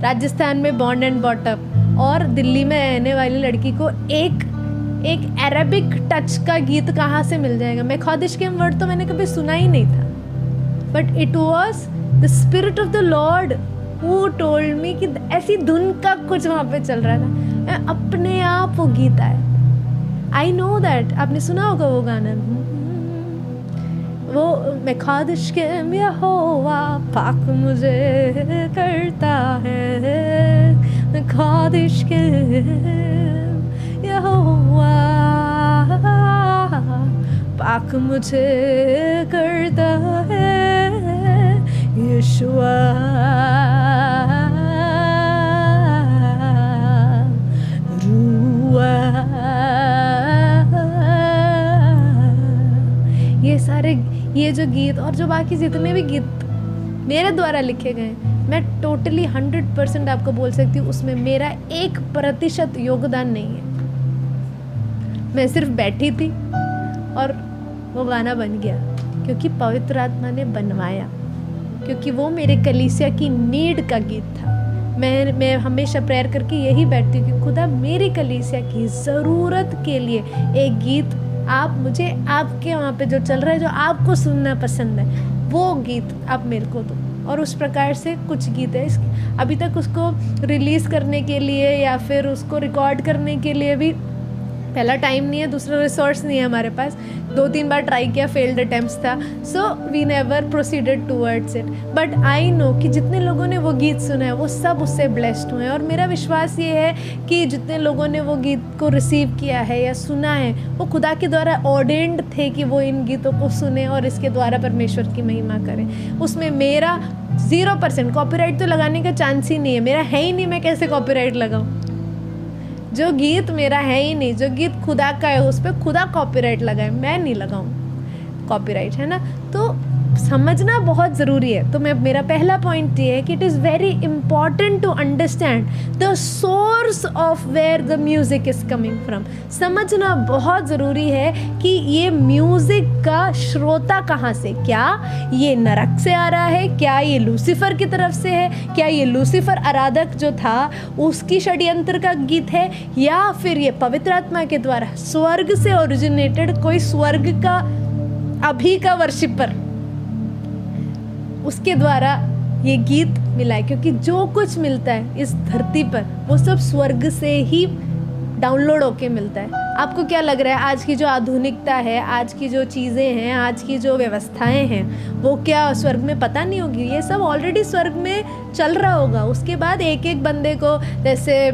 राजस्थान में बॉर्न एंड बॉटअप और दिल्ली में रहने वाली लड़की को एक अरबिक टच का गीत कहाँ से मिल जाएगा। मेखोदिशकेम वर्ड तो मैंने कभी सुना ही नहीं था, but it was the spirit of the Lord who told me कि ऐसी धुन का कुछ वहाँ पे चल रहा था, अपने आप वो गीत आया। आई नो दैट, आपने सुना होगा वो गाना, वो मेखोदिशकेम यहोवा पाक मुझे करता है, मेखोदिशकेम यहोवा पाक मुझे करता है, यीशुआ रुआ। ये जो गीत और जो बाकी जितने भी गीत मेरे द्वारा लिखे गए, मैं टोटली 100% आपको बोल सकती हूँ उसमें मेरा 1% योगदान नहीं है। मैं सिर्फ बैठी थी और वो गाना बन गया क्योंकि पवित्र आत्मा ने बनवाया, क्योंकि वो मेरे कलीसिया की नीड का गीत था। मैं हमेशा प्रेयर करके यही बैठती हूँ कि खुदा मेरी कलीसिया की ज़रूरत के लिए एक गीत आप मुझे, आपके वहाँ पे जो चल रहा है, जो आपको सुनना पसंद है, वो गीत आप मेरे को दो। और उस प्रकार से कुछ गीत है अभी तक उसको रिलीज़ करने के लिए या फिर उसको रिकॉर्ड करने के लिए भी पहला टाइम नहीं है, दूसरा रिसोर्स नहीं है हमारे पास। 2-3 बार ट्राई किया, फेल्ड अटेम्प्ट्स था, so we never proceeded towards इट। बट आई नो कि जितने लोगों ने वो गीत सुना है वो सब उससे ब्लेस्ड हुए हैं। और मेरा विश्वास ये है कि जितने लोगों ने वो गीत को रिसीव किया है या सुना है, वो खुदा के द्वारा ऑर्डेन्ड थे कि वो इन गीतों को सुने और इसके द्वारा परमेश्वर की महिमा करें। उसमें मेरा 0% कॉपीराइट तो लगाने का चांस ही नहीं है, मेरा है ही नहीं, मैं कैसे कॉपीराइट लगाऊँ। जो गीत मेरा है ही नहीं, जो गीत खुदा का है उस पर खुदा कॉपीराइट लगाए, मैं नहीं लगाऊं कॉपीराइट, है ना। तो समझना बहुत ज़रूरी है। तो मेरा पहला पॉइंट ये है कि it is very important to understand the source of where the music is coming from. समझना बहुत ज़रूरी है कि ये म्यूज़िक का श्रोता कहाँ से, क्या ये नरक से आ रहा है, क्या ये लूसीफर की तरफ से है, क्या ये लूसीफर आराधक जो था उसकी षड्यंत्र का गीत है, या फिर ये पवित्र आत्मा के द्वारा स्वर्ग से ओरिजिनेटेड कोई स्वर्ग का अभी का वर्शिपर, उसके द्वारा ये गीत मिला है। क्योंकि जो कुछ मिलता है इस धरती पर वो सब स्वर्ग से ही डाउनलोड होके मिलता है। आपको क्या लग रहा है आज की जो आधुनिकता है, आज की जो चीज़ें हैं, आज की जो व्यवस्थाएं हैं, वो क्या स्वर्ग में पता नहीं होगी? ये सब ऑलरेडी स्वर्ग में चल रहा होगा। उसके बाद एक एक बंदे को जैसे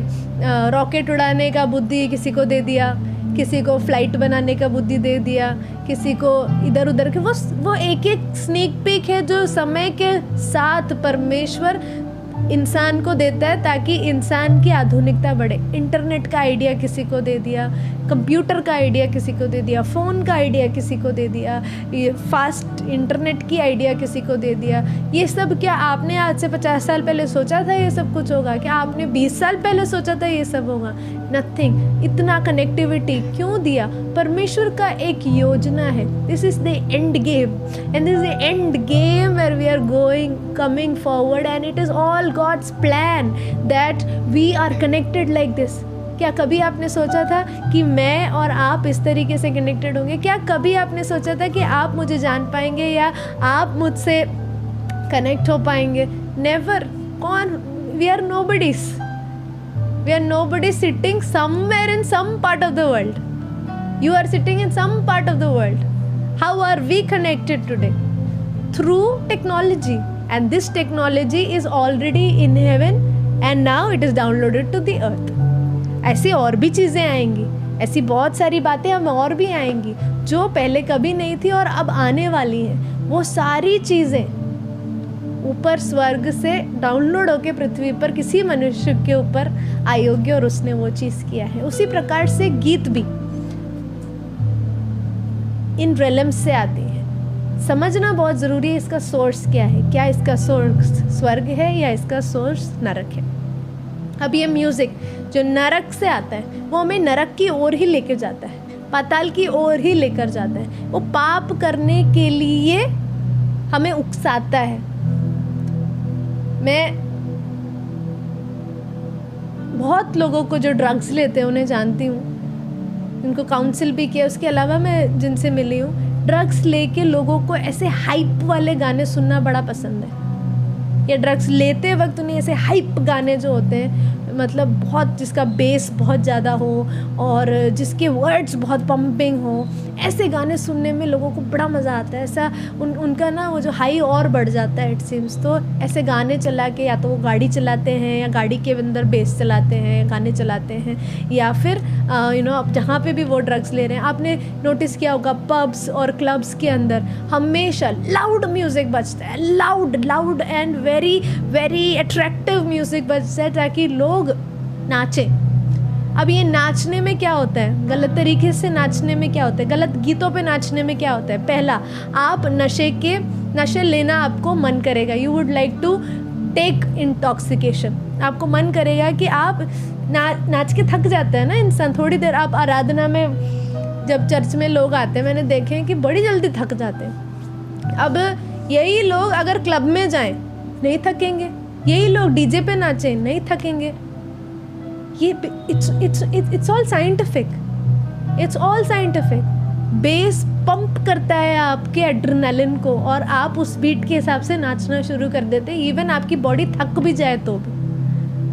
रॉकेट उड़ाने का बुद्धि किसी को दे दिया, किसी को फ्लाइट बनाने का बुद्धि दे दिया, किसी को इधर उधर के, वो एक एक स्नीक पीक है जो समय के साथ परमेश्वर इंसान को देता है ताकि इंसान की आधुनिकता बढ़े। इंटरनेट का आइडिया किसी को दे दिया, कंप्यूटर का आइडिया किसी को दे दिया, फ़ोन का आइडिया किसी को दे दिया, ये फास्ट इंटरनेट की आइडिया किसी को दे दिया। ये सब क्या आपने आज से 50 साल पहले सोचा था ये सब कुछ होगा? क्या आपने 20 साल पहले सोचा था ये सब होगा? नथिंग। इतना कनेक्टिविटी क्यों दिया? परमेश्वर का एक योजना है। This is the end game and this is the end game where we are going coming forward and it is all God's plan that we are connected like this। क्या कभी आपने सोचा था कि मैं और आप इस तरीके से कनेक्टेड होंगे? क्या कभी आपने सोचा था कि आप मुझे जान पाएंगे या आप मुझसे कनेक्ट हो पाएंगे? नेवर। कौन? We are nobodies। We are nobody sitting somewhere in some part of the world. You are sitting in some part of the world. How are we connected today? Through technology. And this technology is already in heaven and now it is downloaded to the earth। ऐसी और भी चीज़ें आएंगी, ऐसी बहुत सारी बातें हम और भी आएंगी जो पहले कभी नहीं थी और अब आने वाली हैं। वो सारी चीज़ें ऊपर स्वर्ग से डाउनलोड होकर पृथ्वी पर किसी मनुष्य के ऊपर आई होगी और उसने वो चीज़ किया है। उसी प्रकार से गीत भी इन रेलम्स से आती है। समझना बहुत ज़रूरी है इसका सोर्स क्या है। क्या इसका सोर्स स्वर्ग है या इसका सोर्स नरक है? अब ये म्यूज़िक जो नरक से आता है वो हमें नरक की ओर ही लेकर जाता है, पाताल की ओर ही लेकर जाता है। वो पाप करने के लिए हमें उकसाता है। मैं बहुत लोगों को जो ड्रग्स लेते हैं उन्हें जानती हूँ, उनको काउंसिल भी किया। उसके अलावा मैं जिनसे मिली हूँ, ड्रग्स लेके लोगों को ऐसे हाइप वाले गाने सुनना बड़ा पसंद है, या ड्रग्स लेते वक्त उन्हें ऐसे हाइप गाने जो होते हैं, मतलब बहुत जिसका बेस बहुत ज़्यादा हो और जिसके वर्ड्स बहुत पंपिंग हो, ऐसे गाने सुनने में लोगों को बड़ा मज़ा आता है। ऐसा उनका ना वो जो हाई और बढ़ जाता है इट सीम्स। तो ऐसे गाने चला के या तो वो गाड़ी चलाते हैं या गाड़ी के अंदर बेस चलाते हैं, गाने चलाते हैं, या फिर अब जहाँ पे भी वो ड्रग्स ले रहे हैं, आपने नोटिस किया होगा पब्स और क्लब्स के अंदर हमेशा लाउड म्यूज़िक बजता है, loud and very very attractive music बजता है ताकि लोग नाचें। अब ये नाचने में क्या होता है, गलत तरीके से नाचने में क्या होता है, गलत गीतों पे नाचने में क्या होता है। पहला, आप नशे लेना आपको मन करेगा, you would like to take intoxication. आपको मन करेगा कि आप नाच के थक जाता है ना इंसान, थोड़ी देर आप आराधना में जब चर्च में लोग आते हैं, मैंने देखे हैं कि बड़ी जल्दी थक जाते हैं। अब यही लोग अगर क्लब में जाएं नहीं थकेंगे, यही लोग डीजे पे नाचें नहीं थकेंगे। ये it's all scientific, base pump करता है आपके एड्रेनालिन को और आप उस बीट के हिसाब से नाचना शुरू कर देते हैं। इवन आपकी बॉडी थक भी जाए तो भी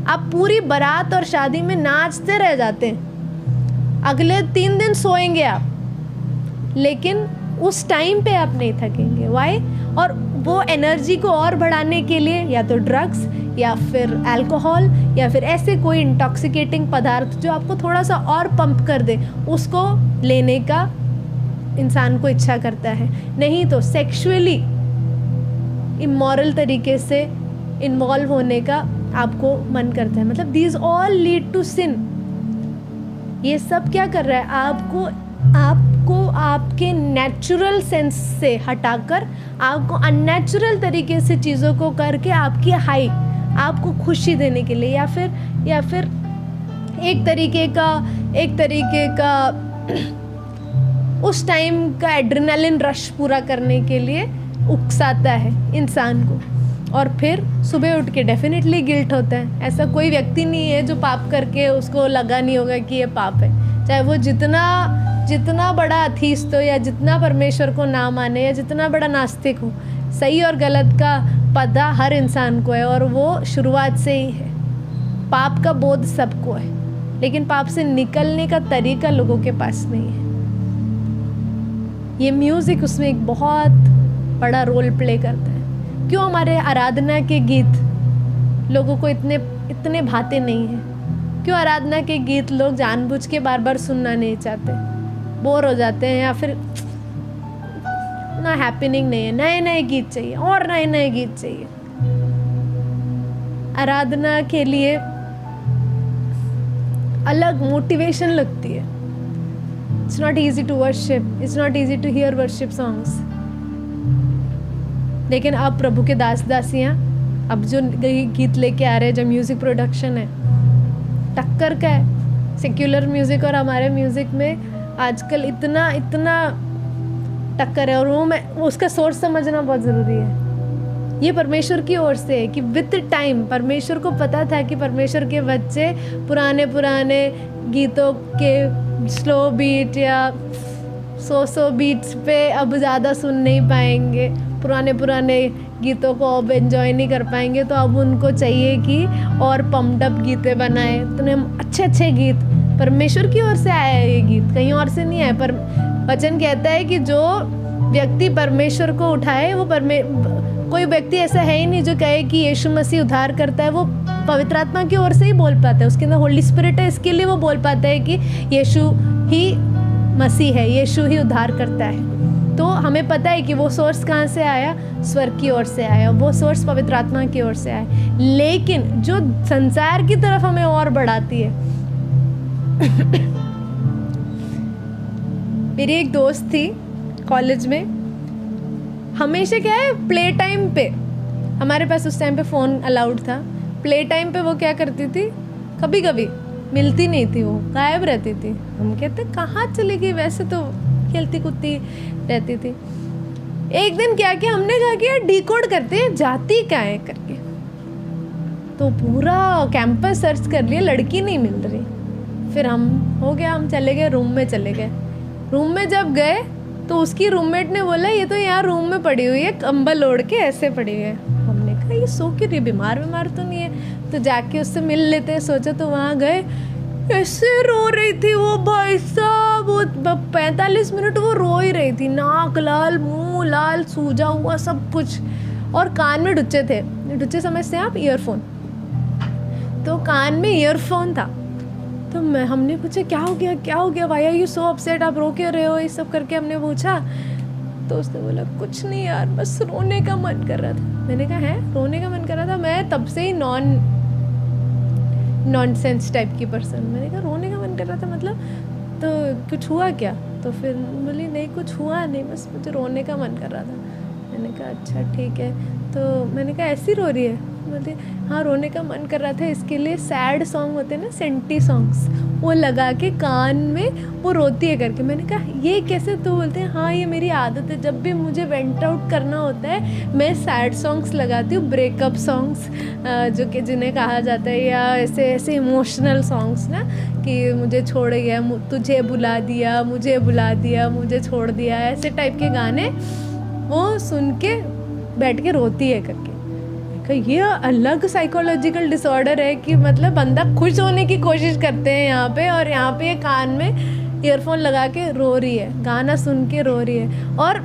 आप पूरी बारात और शादी में नाचते रह जाते हैं। अगले 3 दिन सोएंगे आप, लेकिन उस टाइम पे आप नहीं थकेंगे। वाई? और वो एनर्जी को और बढ़ाने के लिए या तो ड्रग्स या फिर अल्कोहल या फिर ऐसे कोई इंटॉक्सिकेटिंग पदार्थ जो आपको थोड़ा सा और पंप कर दे, उसको लेने का इंसान को इच्छा करता है। नहीं तो सेक्सुअली इमोरल तरीके से इन्वॉल्व होने का आपको मन करता है। मतलब these all lead to sin. ये सब क्या कर रहा है, आपको आपके नेचुरल सेंस से हटाकर आपको अननेचुरल तरीके से चीज़ों को करके आपकी हाई, आपको खुशी देने के लिए, या फिर एक तरीके का उस टाइम का एड्रेनालिन रश पूरा करने के लिए उकसाता है इंसान को। और फिर सुबह उठ के डेफिनेटली गिल्ट होता है। ऐसा कोई व्यक्ति नहीं है जो पाप करके उसको लगा नहीं होगा कि ये पाप है, चाहे वो जितना बड़ा अथीस्ट हो या जितना परमेश्वर को ना माने या जितना बड़ा नास्तिक हो। सही और गलत का पता हर इंसान को है और वो शुरुआत से ही है। पाप का बोध सबको है, लेकिन पाप से निकलने का तरीका लोगों के पास नहीं है। ये म्यूज़िक उसमें एक बहुत बड़ा रोल प्ले करता है। क्यों हमारे आराधना के गीत लोगों को इतने भाते नहीं हैं? क्यों आराधना के गीत लोग जानबूझ के बार बार सुनना नहीं चाहते, बोर हो जाते हैं, या फिर ना हैपनिंग नहीं है, नए नए गीत चाहिए और नए नए गीत चाहिए। आराधना के लिए अलग मोटिवेशन लगती है। It's not easy to worship, it's not easy to hear worship songs. लेकिन अब प्रभु के दासियाँ अब जो गीत लेके आ रहे हैं, जो म्यूज़िक प्रोडक्शन है, टक्कर का है। सेक्युलर म्यूज़िक और हमारे म्यूज़िक में आजकल इतना टक्कर है, और वो उसका सोर्स समझना बहुत ज़रूरी है। ये परमेश्वर की ओर से है कि विद टाइम परमेश्वर को पता था कि परमेश्वर के बच्चे पुराने गीतों के स्लो बीट या सो बीट्स पे अब ज़्यादा सुन नहीं पाएंगे, पुराने गीतों को अब एंजॉय नहीं कर पाएंगे। तो अब उनको चाहिए कि और पम्प्ड अप गीतें बनाए, इतने अच्छे गीत। परमेश्वर की ओर से आया है ये गीत, कहीं और से नहीं आया। पर वचन कहता है कि जो व्यक्ति परमेश्वर को उठाए, वो कोई व्यक्ति ऐसा है ही नहीं जो कहे कि यीशु मसीह उद्धार करता है। वो पवित्र आत्मा की ओर से ही बोल पाता है, उसके अंदर होली स्पिरिट है, इसके लिए वो बोल पाता है कि यीशु ही मसीह है, यीशु ही उद्धार करता है। तो हमें पता है कि वो सोर्स कहाँ से आया, स्वर्ग की ओर से आया, वो सोर्स पवित्र आत्मा की ओर से आया। लेकिन जो संसार की तरफ हमें और बढ़ाती है मेरी एक दोस्त थी कॉलेज में, हमेशा क्या है, प्ले टाइम पे, हमारे पास उस टाइम पे फ़ोन अलाउड था, प्ले टाइम पे वो क्या करती थी, कभी कभी मिलती नहीं थी, वो गायब रहती थी। हम कहते कहाँ चली गई, वैसे तो खेलती कूदती रहती थी। एक दिन क्या किया हमने, कहा कि यार डिकोड करते हैं जाती क्या है करके। तो पूरा कैंपस सर्च कर लिया, लड़की नहीं मिल रही। फिर हम चले गए रूम में। रूम में जब गए तो उसकी रूममेट ने बोला ये तो यहाँ रूम में पड़ी हुई है, कंबल ओढ़ के ऐसे पड़ी हुई है। हमने कहा ये सो क्यों रही, बीमार तो नहीं है। तो जाके उससे मिल लेते सोचा। तो वहाँ गए, ऐसे रो रही थी वो, भाई साहब वो 45 मिनट वो रो ही रही थी, नाक लाल, मुंह लाल, सूजा हुआ सब कुछ। और कान में डुच्चे थे। डुच्चे समझते हैं आप, ईयरफोन। तो कान में ईयरफोन था। तो हमने पूछा क्या हो गया, why are you so upset, आप रो क्यों रहे हो, ये सब करके हमने पूछा। तो उसने बोला कुछ नहीं यार, बस रोने का मन कर रहा था। मैंने कहा है रोने का मन कर रहा था, मैं तब से ही नॉनसेंस टाइप की पर्सन। मैंने कहा रोने का मन कर रहा था मतलब, तो कुछ हुआ क्या? तो फिर बोली नहीं कुछ हुआ नहीं, बस मुझे रोने का मन कर रहा था। मैंने कहा अच्छा ठीक है। तो मैंने कहा ऐसी रो रही है? बोलते हाँ रोने का मन कर रहा था, इसके लिए सैड सॉन्ग होते हैं ना, सेंटी सॉन्ग्स, वो लगा के कान में वो रोती है करके। मैंने कहा ये कैसे? तो बोलते हैं हाँ ये मेरी आदत है, जब भी मुझे वेंट आउट करना होता है मैं सैड सॉन्ग्स लगाती हूँ, ब्रेकअप सॉन्ग्स जो कि जिन्हें कहा जाता है, या ऐसे इमोशनल सॉन्ग्स ना, कि मुझे छोड़ गया, तुझे बुला दिया, मुझे छोड़ दिया, ऐसे टाइप के गाने वो सुन के बैठ के रोती है करके। ये अलग साइकोलॉजिकल डिसऑर्डर है कि मतलब बंदा खुश होने की कोशिश करते हैं यहाँ पे, और यहाँ पे कान में ईयरफोन लगा के रो रही है, गाना सुन के रो रही है। और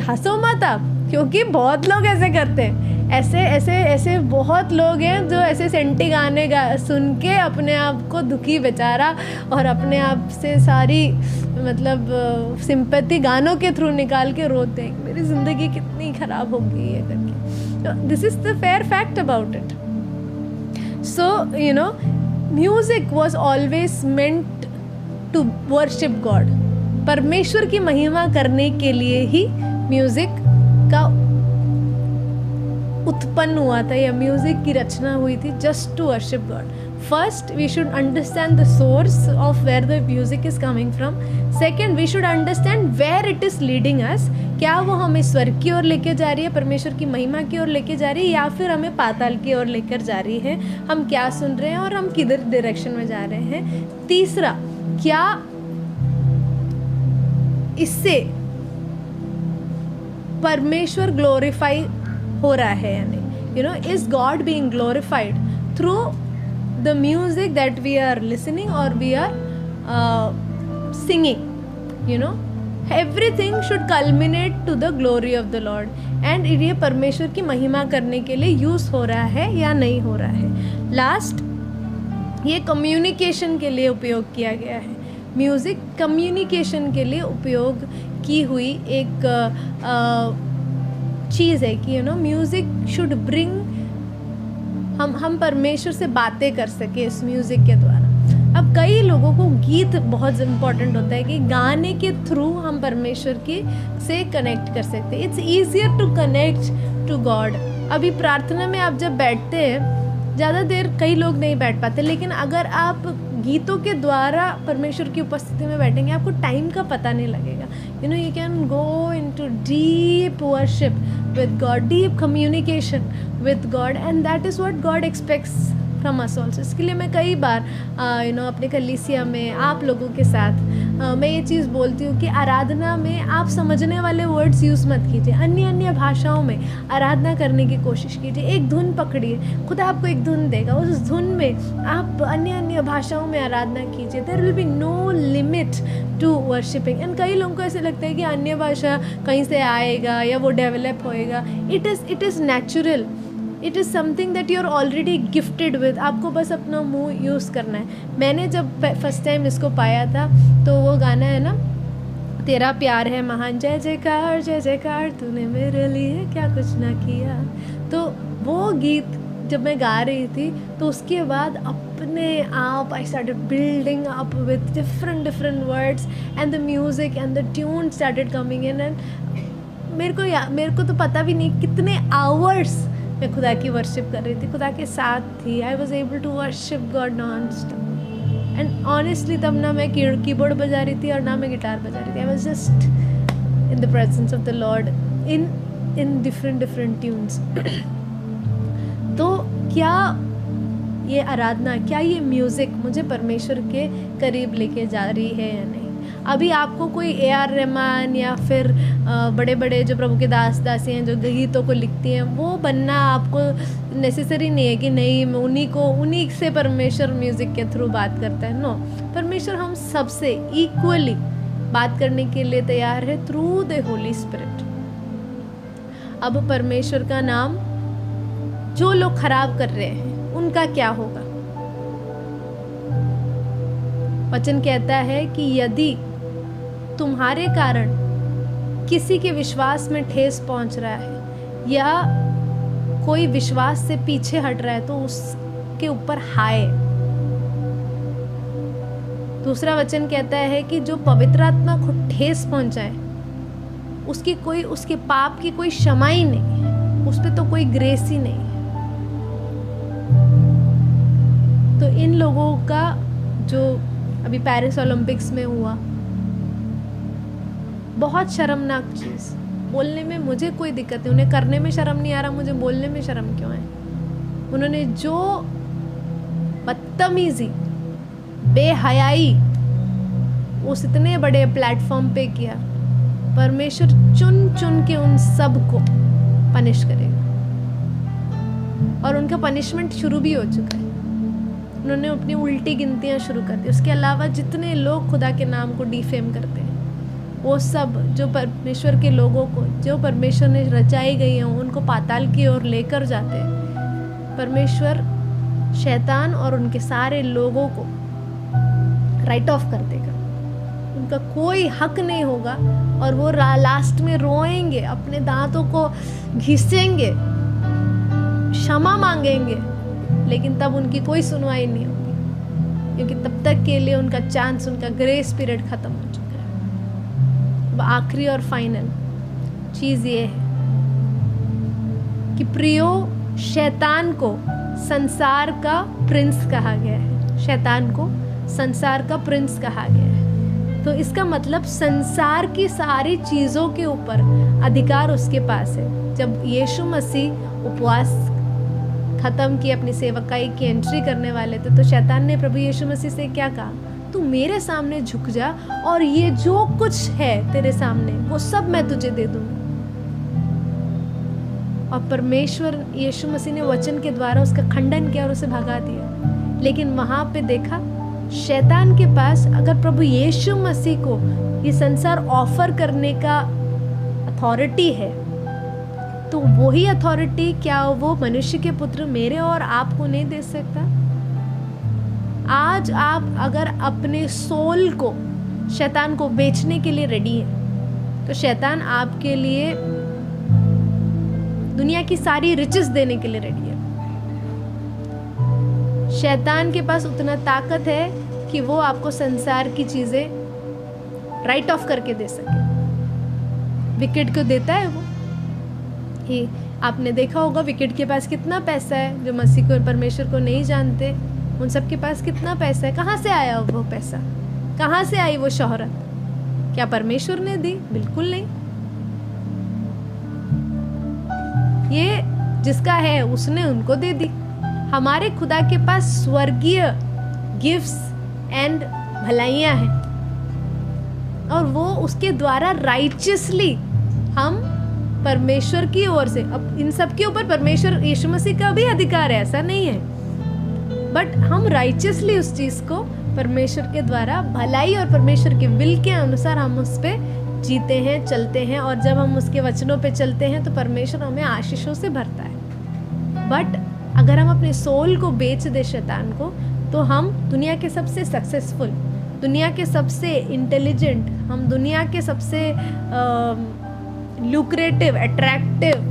हंसो मत आप, क्योंकि बहुत लोग ऐसे करते हैं, ऐसे बहुत लोग हैं जो ऐसे सेंटी गाने सुन के अपने आप को दुखी बेचारा और अपने आप से सारी मतलब सिंपैथी गानों के थ्रू निकाल के रोते हैं, मेरी ज़िंदगी कितनी ख़राब हो गई है करके। This is the fair fact about it. So, music was always meant to worship God. परमेश्वर की महिमा करने के लिए ही म्यूज़िक का उत्पन्न हुआ था, या म्यूज़िक की रचना हुई थी, just to worship God. First, we should understand the source of where the music is coming from. Second, we should understand where it is leading us. क्या वो हमें स्वर्ग की ओर लेके जा रही है, परमेश्वर की महिमा की ओर लेके जा रही है, या फिर हमें पाताल की ओर लेकर जा रही है? हम क्या सुन रहे हैं और हम किधर डायरेक्शन में जा रहे हैं? तीसरा, क्या इससे परमेश्वर ग्लोरीफाई हो रहा है या नहीं? Is God being glorified through the music that we are listening or we are singing? Everything should culminate to the glory of the Lord, and ये परमेश्वर की महिमा करने के लिए यूज़ हो रहा है या नहीं हो रहा है? लास्ट, ये कम्युनिकेशन के लिए उपयोग किया गया है। म्यूज़िक कम्युनिकेशन के लिए उपयोग की हुई एक चीज़ है कि म्यूज़िक शुड ब्रिंग, हम परमेश्वर से बातें कर सके इस म्यूज़िक के द्वारा। अब कई लोगों को गीत बहुत इम्पॉर्टेंट होता है कि गाने के थ्रू हम परमेश्वर से कनेक्ट कर सकते हैं। It's easier to connect to God. अभी प्रार्थना में आप जब बैठते हैं, ज़्यादा देर कई लोग नहीं बैठ पाते, लेकिन अगर आप गीतों के द्वारा परमेश्वर की उपस्थिति में बैठेंगे, आपको टाइम का पता नहीं लगेगा। You can go into deep worship with God, deep communication with God, and that is what God expects from us also. इसके लिए मैं कई बार अपने कलीसिया में आप लोगों के साथ मैं ये चीज़ बोलती हूँ कि आराधना में आप समझने वाले वर्ड्स यूज़ मत कीजिए, अन्य भाषाओं में आराधना करने की कोशिश कीजिए। एक धुन पकड़िए, खुदा आपको एक धुन देगा, उस धुन में आप अन्य भाषाओं में आराधना कीजिए। There will be no limit to worshipping. And कई लोगों को ऐसे लगता है कि अन्य भाषा कहीं से आएगा या वो डेवलप होएगा। It is natural, it is something that you are already gifted with. आपको बस अपना मुंह यूज़ करना है। मैंने जब फर्स्ट टाइम इसको पाया था, तो वो गाना है ना, तेरा प्यार है महान, जय जयकार तूने मेरे लिए क्या कुछ ना किया। तो वो गीत जब मैं गा रही थी, तो उसके बाद अपने आप I started building up with different words and the music and the tune started coming in. And मेरे को तो पता भी नहीं कितने आवर्स मैं खुदा की वर्शिप कर रही थी, खुदा के साथ थी. I was able to worship God non stop. And honestly तब ना मैं कीबोर्ड बजा रही थी और ना मैं गिटार बजा रही थी. I was just in the presence of the Lord in different tunes. तो क्या ये आराधना, क्या ये म्यूज़िक मुझे परमेश्वर के करीब लेके जा रही है या नहीं? अभी आपको कोई AR रहमान या फिर बड़े बड़े जो प्रभु के दासी हैं जो गीतों को लिखती हैं, वो बनना आपको नेसेसरी नहीं है कि नहीं मैं उन्हीं से परमेश्वर म्यूज़िक के थ्रू बात करता है. नो, परमेश्वर हम सबसे इक्वली बात करने के लिए तैयार है थ्रू द होली स्पिरिट. अब परमेश्वर का नाम जो लोग खराब कर रहे हैं उनका क्या होगा? वचन कहता है कि यदि तुम्हारे कारण किसी के विश्वास में ठेस पहुंच रहा है या कोई विश्वास से पीछे हट रहा है तो उसके ऊपर हाय. दूसरा वचन कहता है कि जो पवित्र आत्मा को ठेस पहुंचाए उसके पाप की कोई क्षमा ही नहीं है, उस पर तो कोई ग्रेस ही नहीं है. तो इन लोगों का जो अभी पेरिस ओलंपिक्स में हुआ, बहुत शर्मनाक चीज़. बोलने में मुझे कोई दिक्कत नहीं, उन्हें करने में शर्म नहीं आ रहा, मुझे बोलने में शर्म क्यों है? उन्होंने जो बदतमीजी, बेहयाई उस इतने बड़े प्लेटफॉर्म पे किया, परमेश्वर चुन चुन के उन सब को पनिश करेगा. और उनका पनिशमेंट शुरू भी हो चुका है. उन्होंने अपनी उल्टी गिनतियाँ शुरू कर दी. उसके अलावा जितने लोग खुदा के नाम को डिफेम करते हैं, वो सब जो परमेश्वर के लोगों को, जो परमेश्वर ने रचाई गई हैं, उनको पाताल की ओर लेकर जाते हैं. परमेश्वर शैतान और उनके सारे लोगों को राइट ऑफ कर देगा. उनका कोई हक नहीं होगा और वो लास्ट में रोएंगे, अपने दांतों को घिसेंगे, क्षमा मांगेंगे, लेकिन तब उनकी कोई सुनवाई नहीं होगी, क्योंकि तब तक के लिए उनका चांस, उनका ग्रेस पीरियड खत्म हो चुका है. अब आखिरी और फाइनल चीज़ ये है कि प्रियो, शैतान को संसार का प्रिंस कहा गया है. शैतान को संसार का प्रिंस कहा गया है. तो इसका मतलब संसार की सारी चीज़ों के ऊपर अधिकार उसके पास है. जब यीशु मसीह उपवास ख़त्म किए, अपनी सेवकाई की एंट्री करने वाले थे, तो शैतान ने प्रभु यीशु मसीह से क्या कहा? तू मेरे सामने झुक जा और ये जो कुछ है तेरे सामने वो सब मैं तुझे दे दूंगा. और परमेश्वर यीशु मसीह ने वचन के द्वारा उसका खंडन किया और उसे भगा दिया. लेकिन वहाँ पे देखा, शैतान के पास अगर प्रभु यीशु मसीह को ये संसार ऑफर करने का अथॉरिटी है, तो वही अथॉरिटी क्या वो मनुष्य के पुत्र मेरे और आपको नहीं दे सकता? आज आप अगर अपने सोल को शैतान को बेचने के लिए रेडी हैं, तो शैतान आपके लिए दुनिया की सारी रिचेस देने के लिए रेडी है. शैतान के पास उतना ताकत है कि वो आपको संसार की चीजें राइट ऑफ करके दे सके. विकेट को देता है वो ही. आपने देखा होगा विकेट के पास कितना पैसा है. जो मसीह को, परमेश्वर को नहीं जानते, उन सब के पास कितना पैसा है. कहाँ से आया वो पैसा? कहाँ से आई वो शोहरत? क्या परमेश्वर ने दी? बिल्कुल नहीं. ये जिसका है उसने उनको दे दी. हमारे खुदा के पास स्वर्गीय गिफ्ट्स एंड भलाइयाँ हैं और वो उसके द्वारा राइचियसली हम परमेश्वर की ओर से, अब इन सब के ऊपर परमेश्वर यीशु मसीह का भी अधिकार है, ऐसा नहीं है, बट हम राइचियसली उस चीज़ को परमेश्वर के द्वारा भलाई और परमेश्वर के विल के अनुसार हम उस पे जीते हैं, चलते हैं. और जब हम उसके वचनों पे चलते हैं तो परमेश्वर हमें आशीषों से भरता है. बट अगर हम अपने सोल को बेच दे शैतान को, तो हम दुनिया के सबसे सक्सेसफुल, दुनिया के सबसे इंटेलिजेंट, हम दुनिया के सबसे लुक्रेटिव, अट्रैक्टिव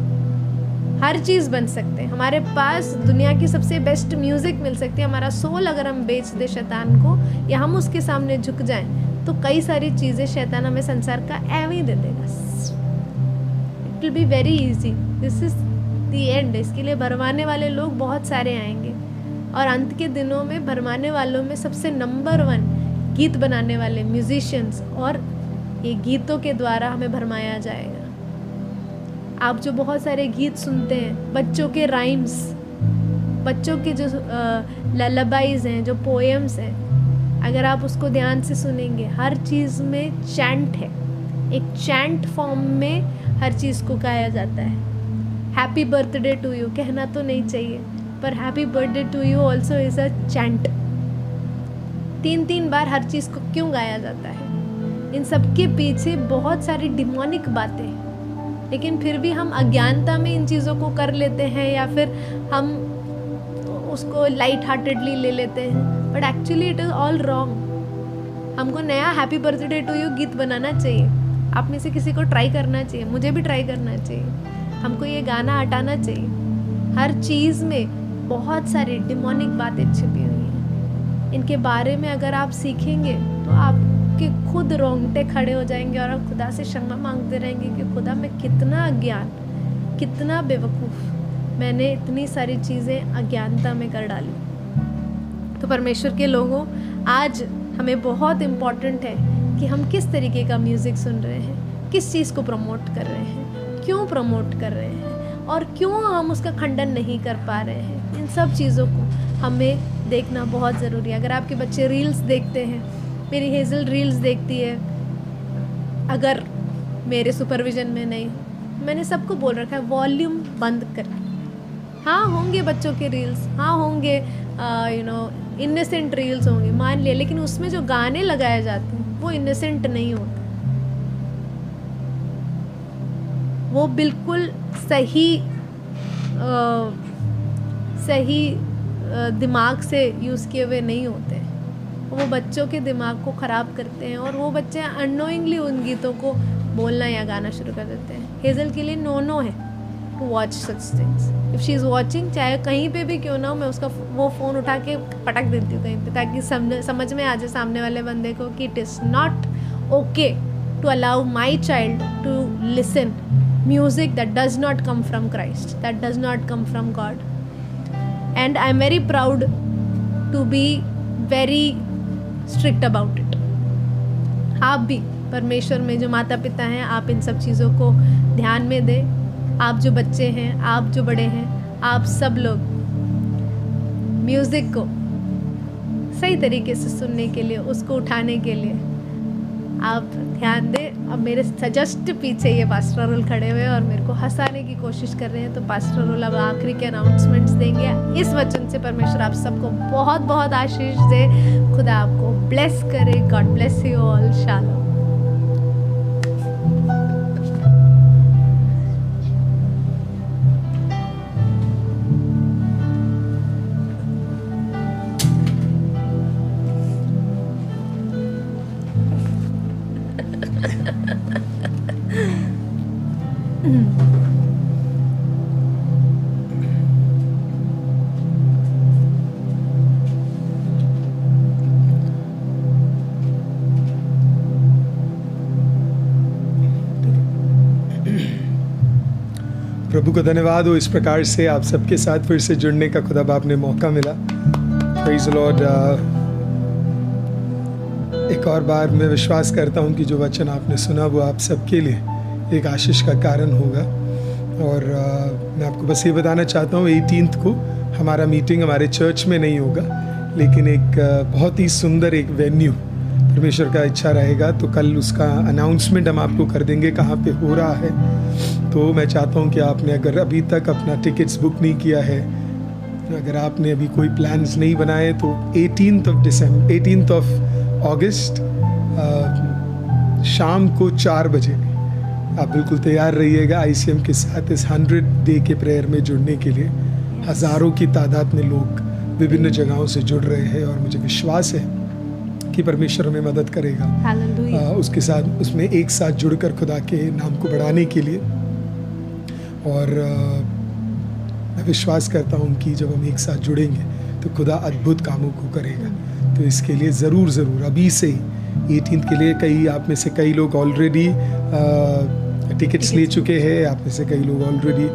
हर चीज़ बन सकते हैं. हमारे पास दुनिया की सबसे बेस्ट म्यूज़िक मिल सकती है. हमारा सोल अगर हम बेच दे शैतान को या हम उसके सामने झुक जाएं, तो कई सारी चीज़ें शैतान हमें संसार का ऐवे ही दे देगा. It will be very easy. This is the and इसके लिए भरमाने वाले लोग बहुत सारे आएंगे, और अंत के दिनों में भरमाने वालों में सबसे नंबर 1 गीत बनाने वाले म्यूजिशियंस, और ये गीतों के द्वारा हमें भरमाया जाएगा। आप जो बहुत सारे गीत सुनते हैं, बच्चों के राइम्स, बच्चों के जो ललाबाइज हैं, जो पोएम्स हैं, अगर आप उसको ध्यान से सुनेंगे, हर चीज़ में चैंट है, एक चैंट फॉर्म में हर चीज़ को गाया जाता है। हैप्पी बर्थडे टू यू कहना तो नहीं चाहिए, पर happy birthday to you also is a chant. 3 बार हर चीज़ को क्यों गाया जाता है? इन सब के पीछे बहुत सारी डिमोनिक बातें हैं, लेकिन फिर भी हम अज्ञानता में इन चीज़ों को कर लेते हैं, या फिर हम उसको लाइट हार्टेडली ले लेते हैं, but actually it is all wrong. हमको नया हैप्पी बर्थडे टू यू गीत बनाना चाहिए, आप में से किसी को ट्राई करना चाहिए, मुझे भी ट्राई करना चाहिए, हमको ये गाना हटाना चाहिए। हर चीज़ में बहुत सारी डिमोनिक बातें छिपी हुई हैं, इनके बारे में अगर आप सीखेंगे तो आपके खुद रोंगटे खड़े हो जाएंगे, और आप खुदा से क्षमा मांगते रहेंगे कि खुदा मैं कितना अज्ञान, कितना बेवकूफ़, मैंने इतनी सारी चीज़ें अज्ञानता में कर डाली। तो परमेश्वर के लोगों, आज हमें बहुत इम्पॉर्टेंट है कि हम किस तरीके का म्यूज़िक सुन रहे हैं, किस चीज़ को प्रमोट कर रहे हैं, क्यों प्रमोट कर रहे हैं, और क्यों हम उसका खंडन नहीं कर पा रहे हैं। इन सब चीज़ों को हमें देखना बहुत ज़रूरी है। अगर आपके बच्चे रील्स देखते हैं, मेरी हेज़ल रील्स देखती है, अगर मेरे सुपरविज़न में नहीं, मैंने सबको बोल रखा है वॉल्यूम बंद कर। हाँ होंगे बच्चों के रील्स, हाँ होंगे इनोसेंट रील्स होंगे, मान लिया, लेकिन उसमें जो गाने लगाए जाते हैं वो इनोसेंट नहीं होते, वो बिल्कुल सही दिमाग से यूज़ किए हुए नहीं होते, वो बच्चों के दिमाग को ख़राब करते हैं, और वो बच्चे अननोइंगली उन गीतों को बोलना या गाना शुरू कर देते हैं। हेज़ल के लिए नो है to watch such things. If she is watching, चाहे कहीं पे भी क्यों ना हो, मैं उसका वो फ़ोन उठा के पटक देती हूँ कहीं पे, ताकि समझ में आ जाए सामने वाले बंदे को कि it is not okay to allow my child to listen music that does not come from Christ, that does not come from God. And I am very proud to be very strict about it. आप भी परमेश्वर में जो माता पिता हैं, आप इन सब चीज़ों को ध्यान में दें। आप जो बच्चे हैं, आप जो बड़े हैं, आप सब लोग म्यूज़िक को सही तरीके से सुनने के लिए, उसको उठाने के लिए आप ध्यान दें। अब मेरे जस्ट पीछे ये पास्टर रोल खड़े हुए और मेरे को हंसाने की कोशिश कर रहे हैं, तो पास्टर रोल अब आखिरी के अनाउंसमेंट्स देंगे। इस वचन से परमेश्वर आप सबको बहुत बहुत आशीष दे, खुदा आपको ब्लेस करे। God bless you all. शालोम। प्रभु को धन्यवाद हो इस प्रकार से आप सबके साथ फिर से जुड़ने का खुदा बाप ने मौका मिला। Praise the Lord. एक और बार मैं विश्वास करता हूँ कि जो वचन आपने सुना वो आप सबके लिए एक आशीष का कारण होगा। और मैं आपको बस ये बताना चाहता हूँ 18 को हमारा मीटिंग हमारे चर्च में नहीं होगा, लेकिन एक बहुत ही सुंदर एक वेन्यू परमेश्वर का इच्छा रहेगा, तो कल उसका अनाउंसमेंट हम आपको कर देंगे कहाँ पे हो रहा है। तो मैं चाहता हूँ कि आपने अगर अभी तक अपना टिकट्स बुक नहीं किया है, अगर आपने अभी कोई प्लान्स नहीं बनाए, तो 18 अगस्त शाम को 4 बजे आप बिल्कुल तैयार रहिएगा ICM के साथ इस 100 डे के प्रेयर में जुड़ने के लिए। हज़ारों की तादाद में लोग विभिन्न जगहों से जुड़ रहे हैं और मुझे विश्वास है कि परमेश्वर हमें मदद करेगा उसके साथ, उसमें एक साथ जुड़कर खुदा के नाम को बढ़ाने के लिए। और मैं विश्वास करता हूँ कि जब हम एक साथ जुड़ेंगे तो खुदा अद्भुत कामों को करेगा। तो इसके लिए ज़रूर अभी से ही 18 के लिए, कई आप में से कई लोग ऑलरेडी टिकट्स ले चुके हैं। आप में से कई लोग ऑलरेडी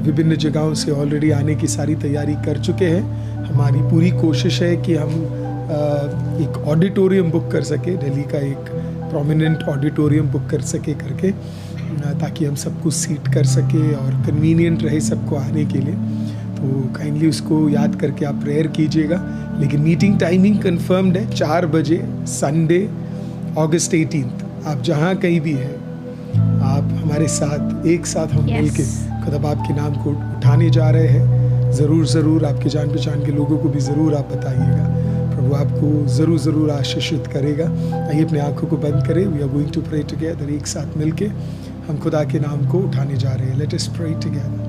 विभिन्न जगहों से ऑलरेडी आने की सारी तैयारी कर चुके हैं। हमारी पूरी कोशिश है कि हम एक ऑडिटोरियम बुक कर सके, दिल्ली का एक प्रोमिनेंट ऑडिटोरियम बुक कर सके करके, ताकि हम सबको सीट कर सके और कन्वीनियंट रहे सबको आने के लिए। तो काइंडली उसको याद करके आप प्रेयर कीजिएगा। लेकिन मीटिंग टाइमिंग कंफर्म्ड है 4 बजे संडे अगस्त 18। आप जहाँ कहीं भी हैं, आप हमारे साथ एक साथ हम मिलके खुदा बाप के नाम को उठाने जा रहे हैं। ज़रूर आपके जान पहचान के लोगों को भी ज़रूर आप बताइएगा। प्रभु आपको ज़रूर आशीषित करेगा। आइए अपने आंखों को बंद करें। We are going to pray together. एक साथ मिलके हम खुदा के नाम को उठाने जा रहे हैं। Let us pray together.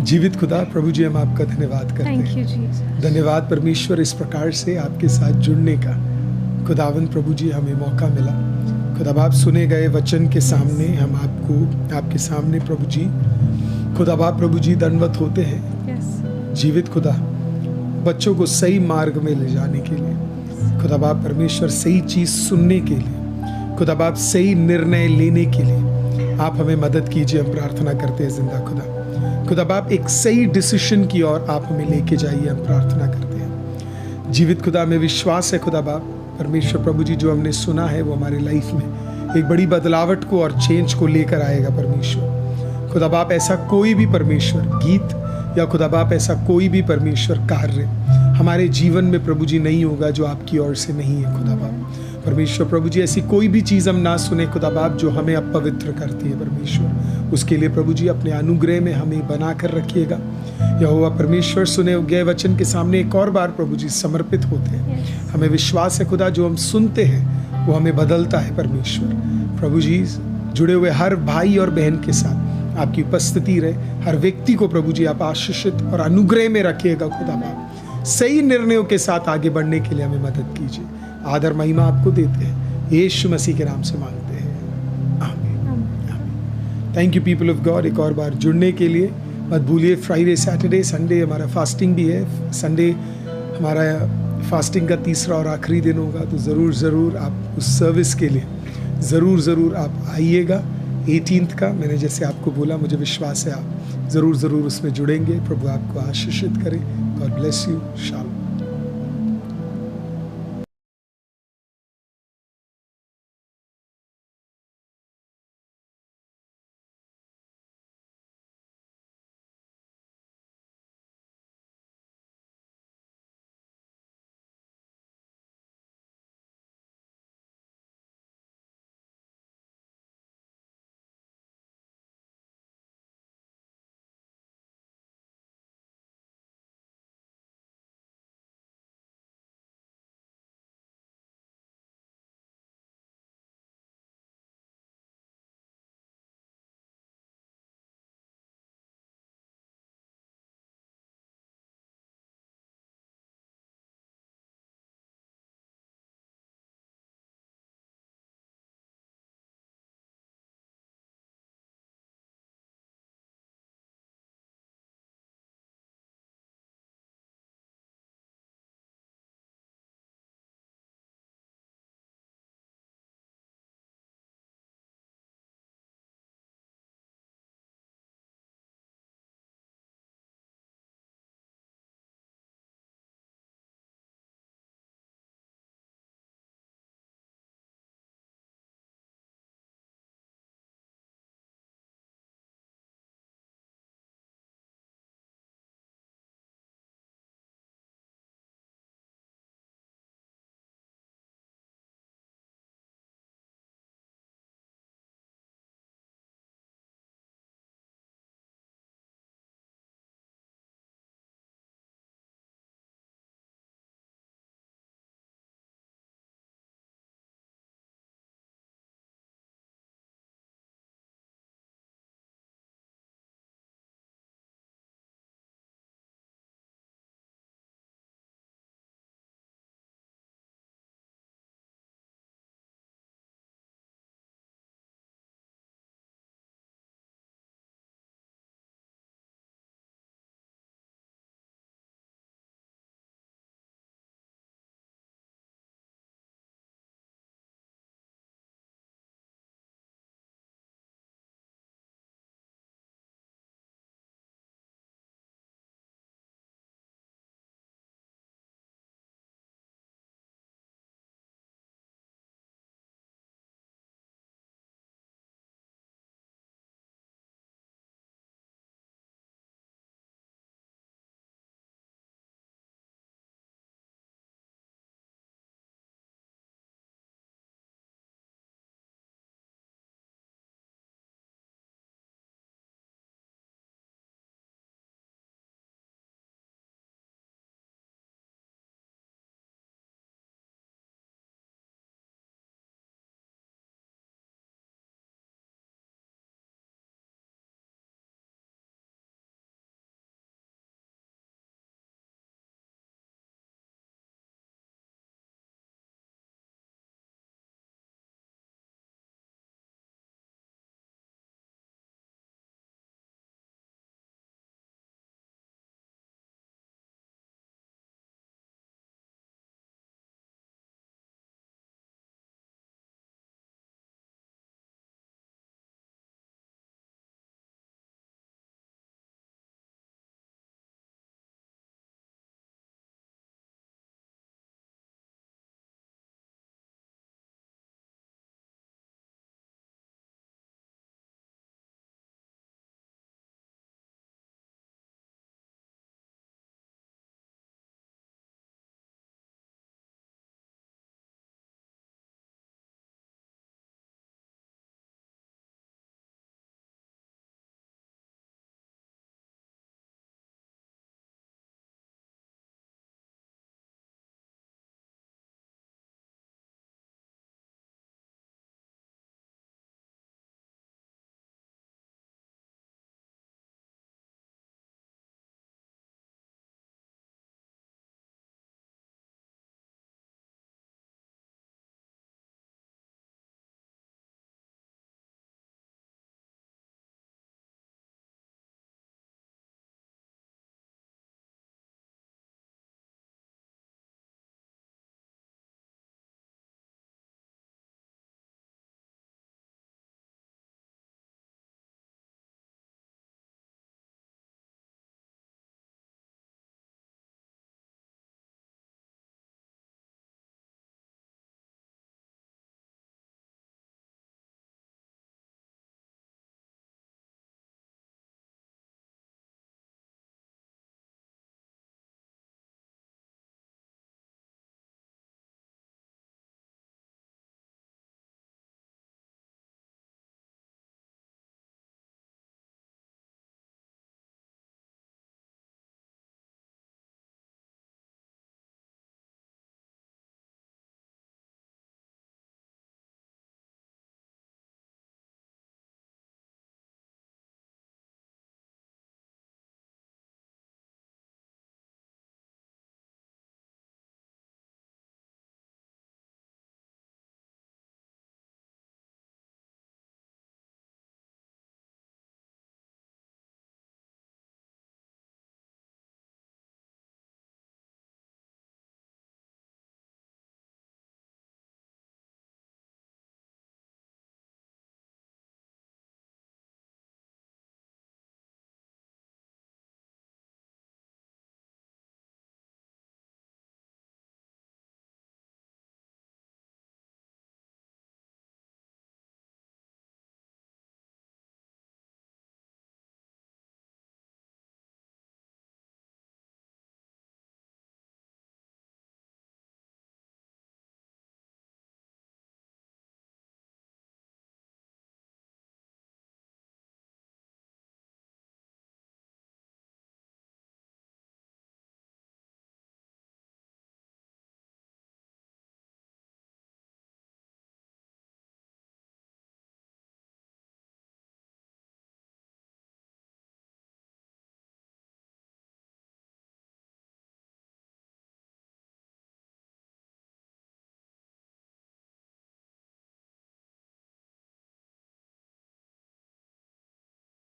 जीवित खुदा प्रभु जी, हम आपका धन्यवाद करते हैं। धन्यवाद परमेश्वर, इस प्रकार से आपके साथ जुड़ने का खुदावंद प्रभु जी हमें मौका मिला। खुदा बाप सुने गए वचन के सामने हम आपके सामने प्रभु जी, खुदा बाप प्रभु जी दंडवत होते हैं। जीवित खुदा, बच्चों को सही मार्ग में ले जाने के लिए, खुदा बाप परमेश्वर सही चीज सुनने के लिए, खुदा बाप सही निर्णय लेने के लिए आप हमें मदद कीजिए। हम प्रार्थना करते हैं जिंदा खुदा बाप एक सही डिसीजन की ओर आप हमें लेके जाइए। हम प्रार्थना करते हैं जीवित खुदा में विश्वास है खुदा बाप परमेश्वर प्रभु जी, जो हमने सुना है वो हमारे लाइफ में एक बड़ी बदलावट को और चेंज को लेकर आएगा। परमेश्वर खुदा बाप ऐसा कोई भी परमेश्वर गीत या खुदा बाप ऐसा कोई भी परमेश्वर कार्य हमारे जीवन में प्रभु जी नहीं होगा जो आपकी ओर से नहीं है। खुदा बाप परमेश्वर प्रभु जी, ऐसी कोई भी चीज़ हम ना सुने खुदा बाप जो हमें अपवित्र करती है। परमेश्वर उसके लिए प्रभु जी अपने अनुग्रह में हमें बना कर रखिएगा। यहोवा परमेश्वर, सुने गए वचन के सामने एक और बार प्रभु जी समर्पित होते हैं। हमें विश्वास है खुदा, जो हम सुनते हैं वो हमें बदलता है। परमेश्वर प्रभु जी, जुड़े हुए हर भाई और बहन के साथ आपकी उपस्थिति रहे। हर व्यक्ति को प्रभु जी आप आशीषित और अनुग्रह में रखिएगा। खुदा बाप सही निर्णयों के साथ आगे बढ़ने के लिए हमें मदद कीजिए। आदर महिमा आपको देते हैं, यीशु मसीह के नाम से मांगते हैं, आमीन। Thank you people of God. एक और बार जुड़ने के लिए मत भूलिए। फ्राइडे, सैटरडे, संडे हमारा फास्टिंग भी है। संडे हमारा फास्टिंग का तीसरा और आखिरी दिन होगा। तो ज़रूर आप उस सर्विस के लिए ज़रूर आप आइएगा। 18 का मैंने जैसे आपको बोला, मुझे विश्वास है आप ज़रूर उसमें जुड़ेंगे। प्रभु आपको आशीषित करे। God bless you. शालोम।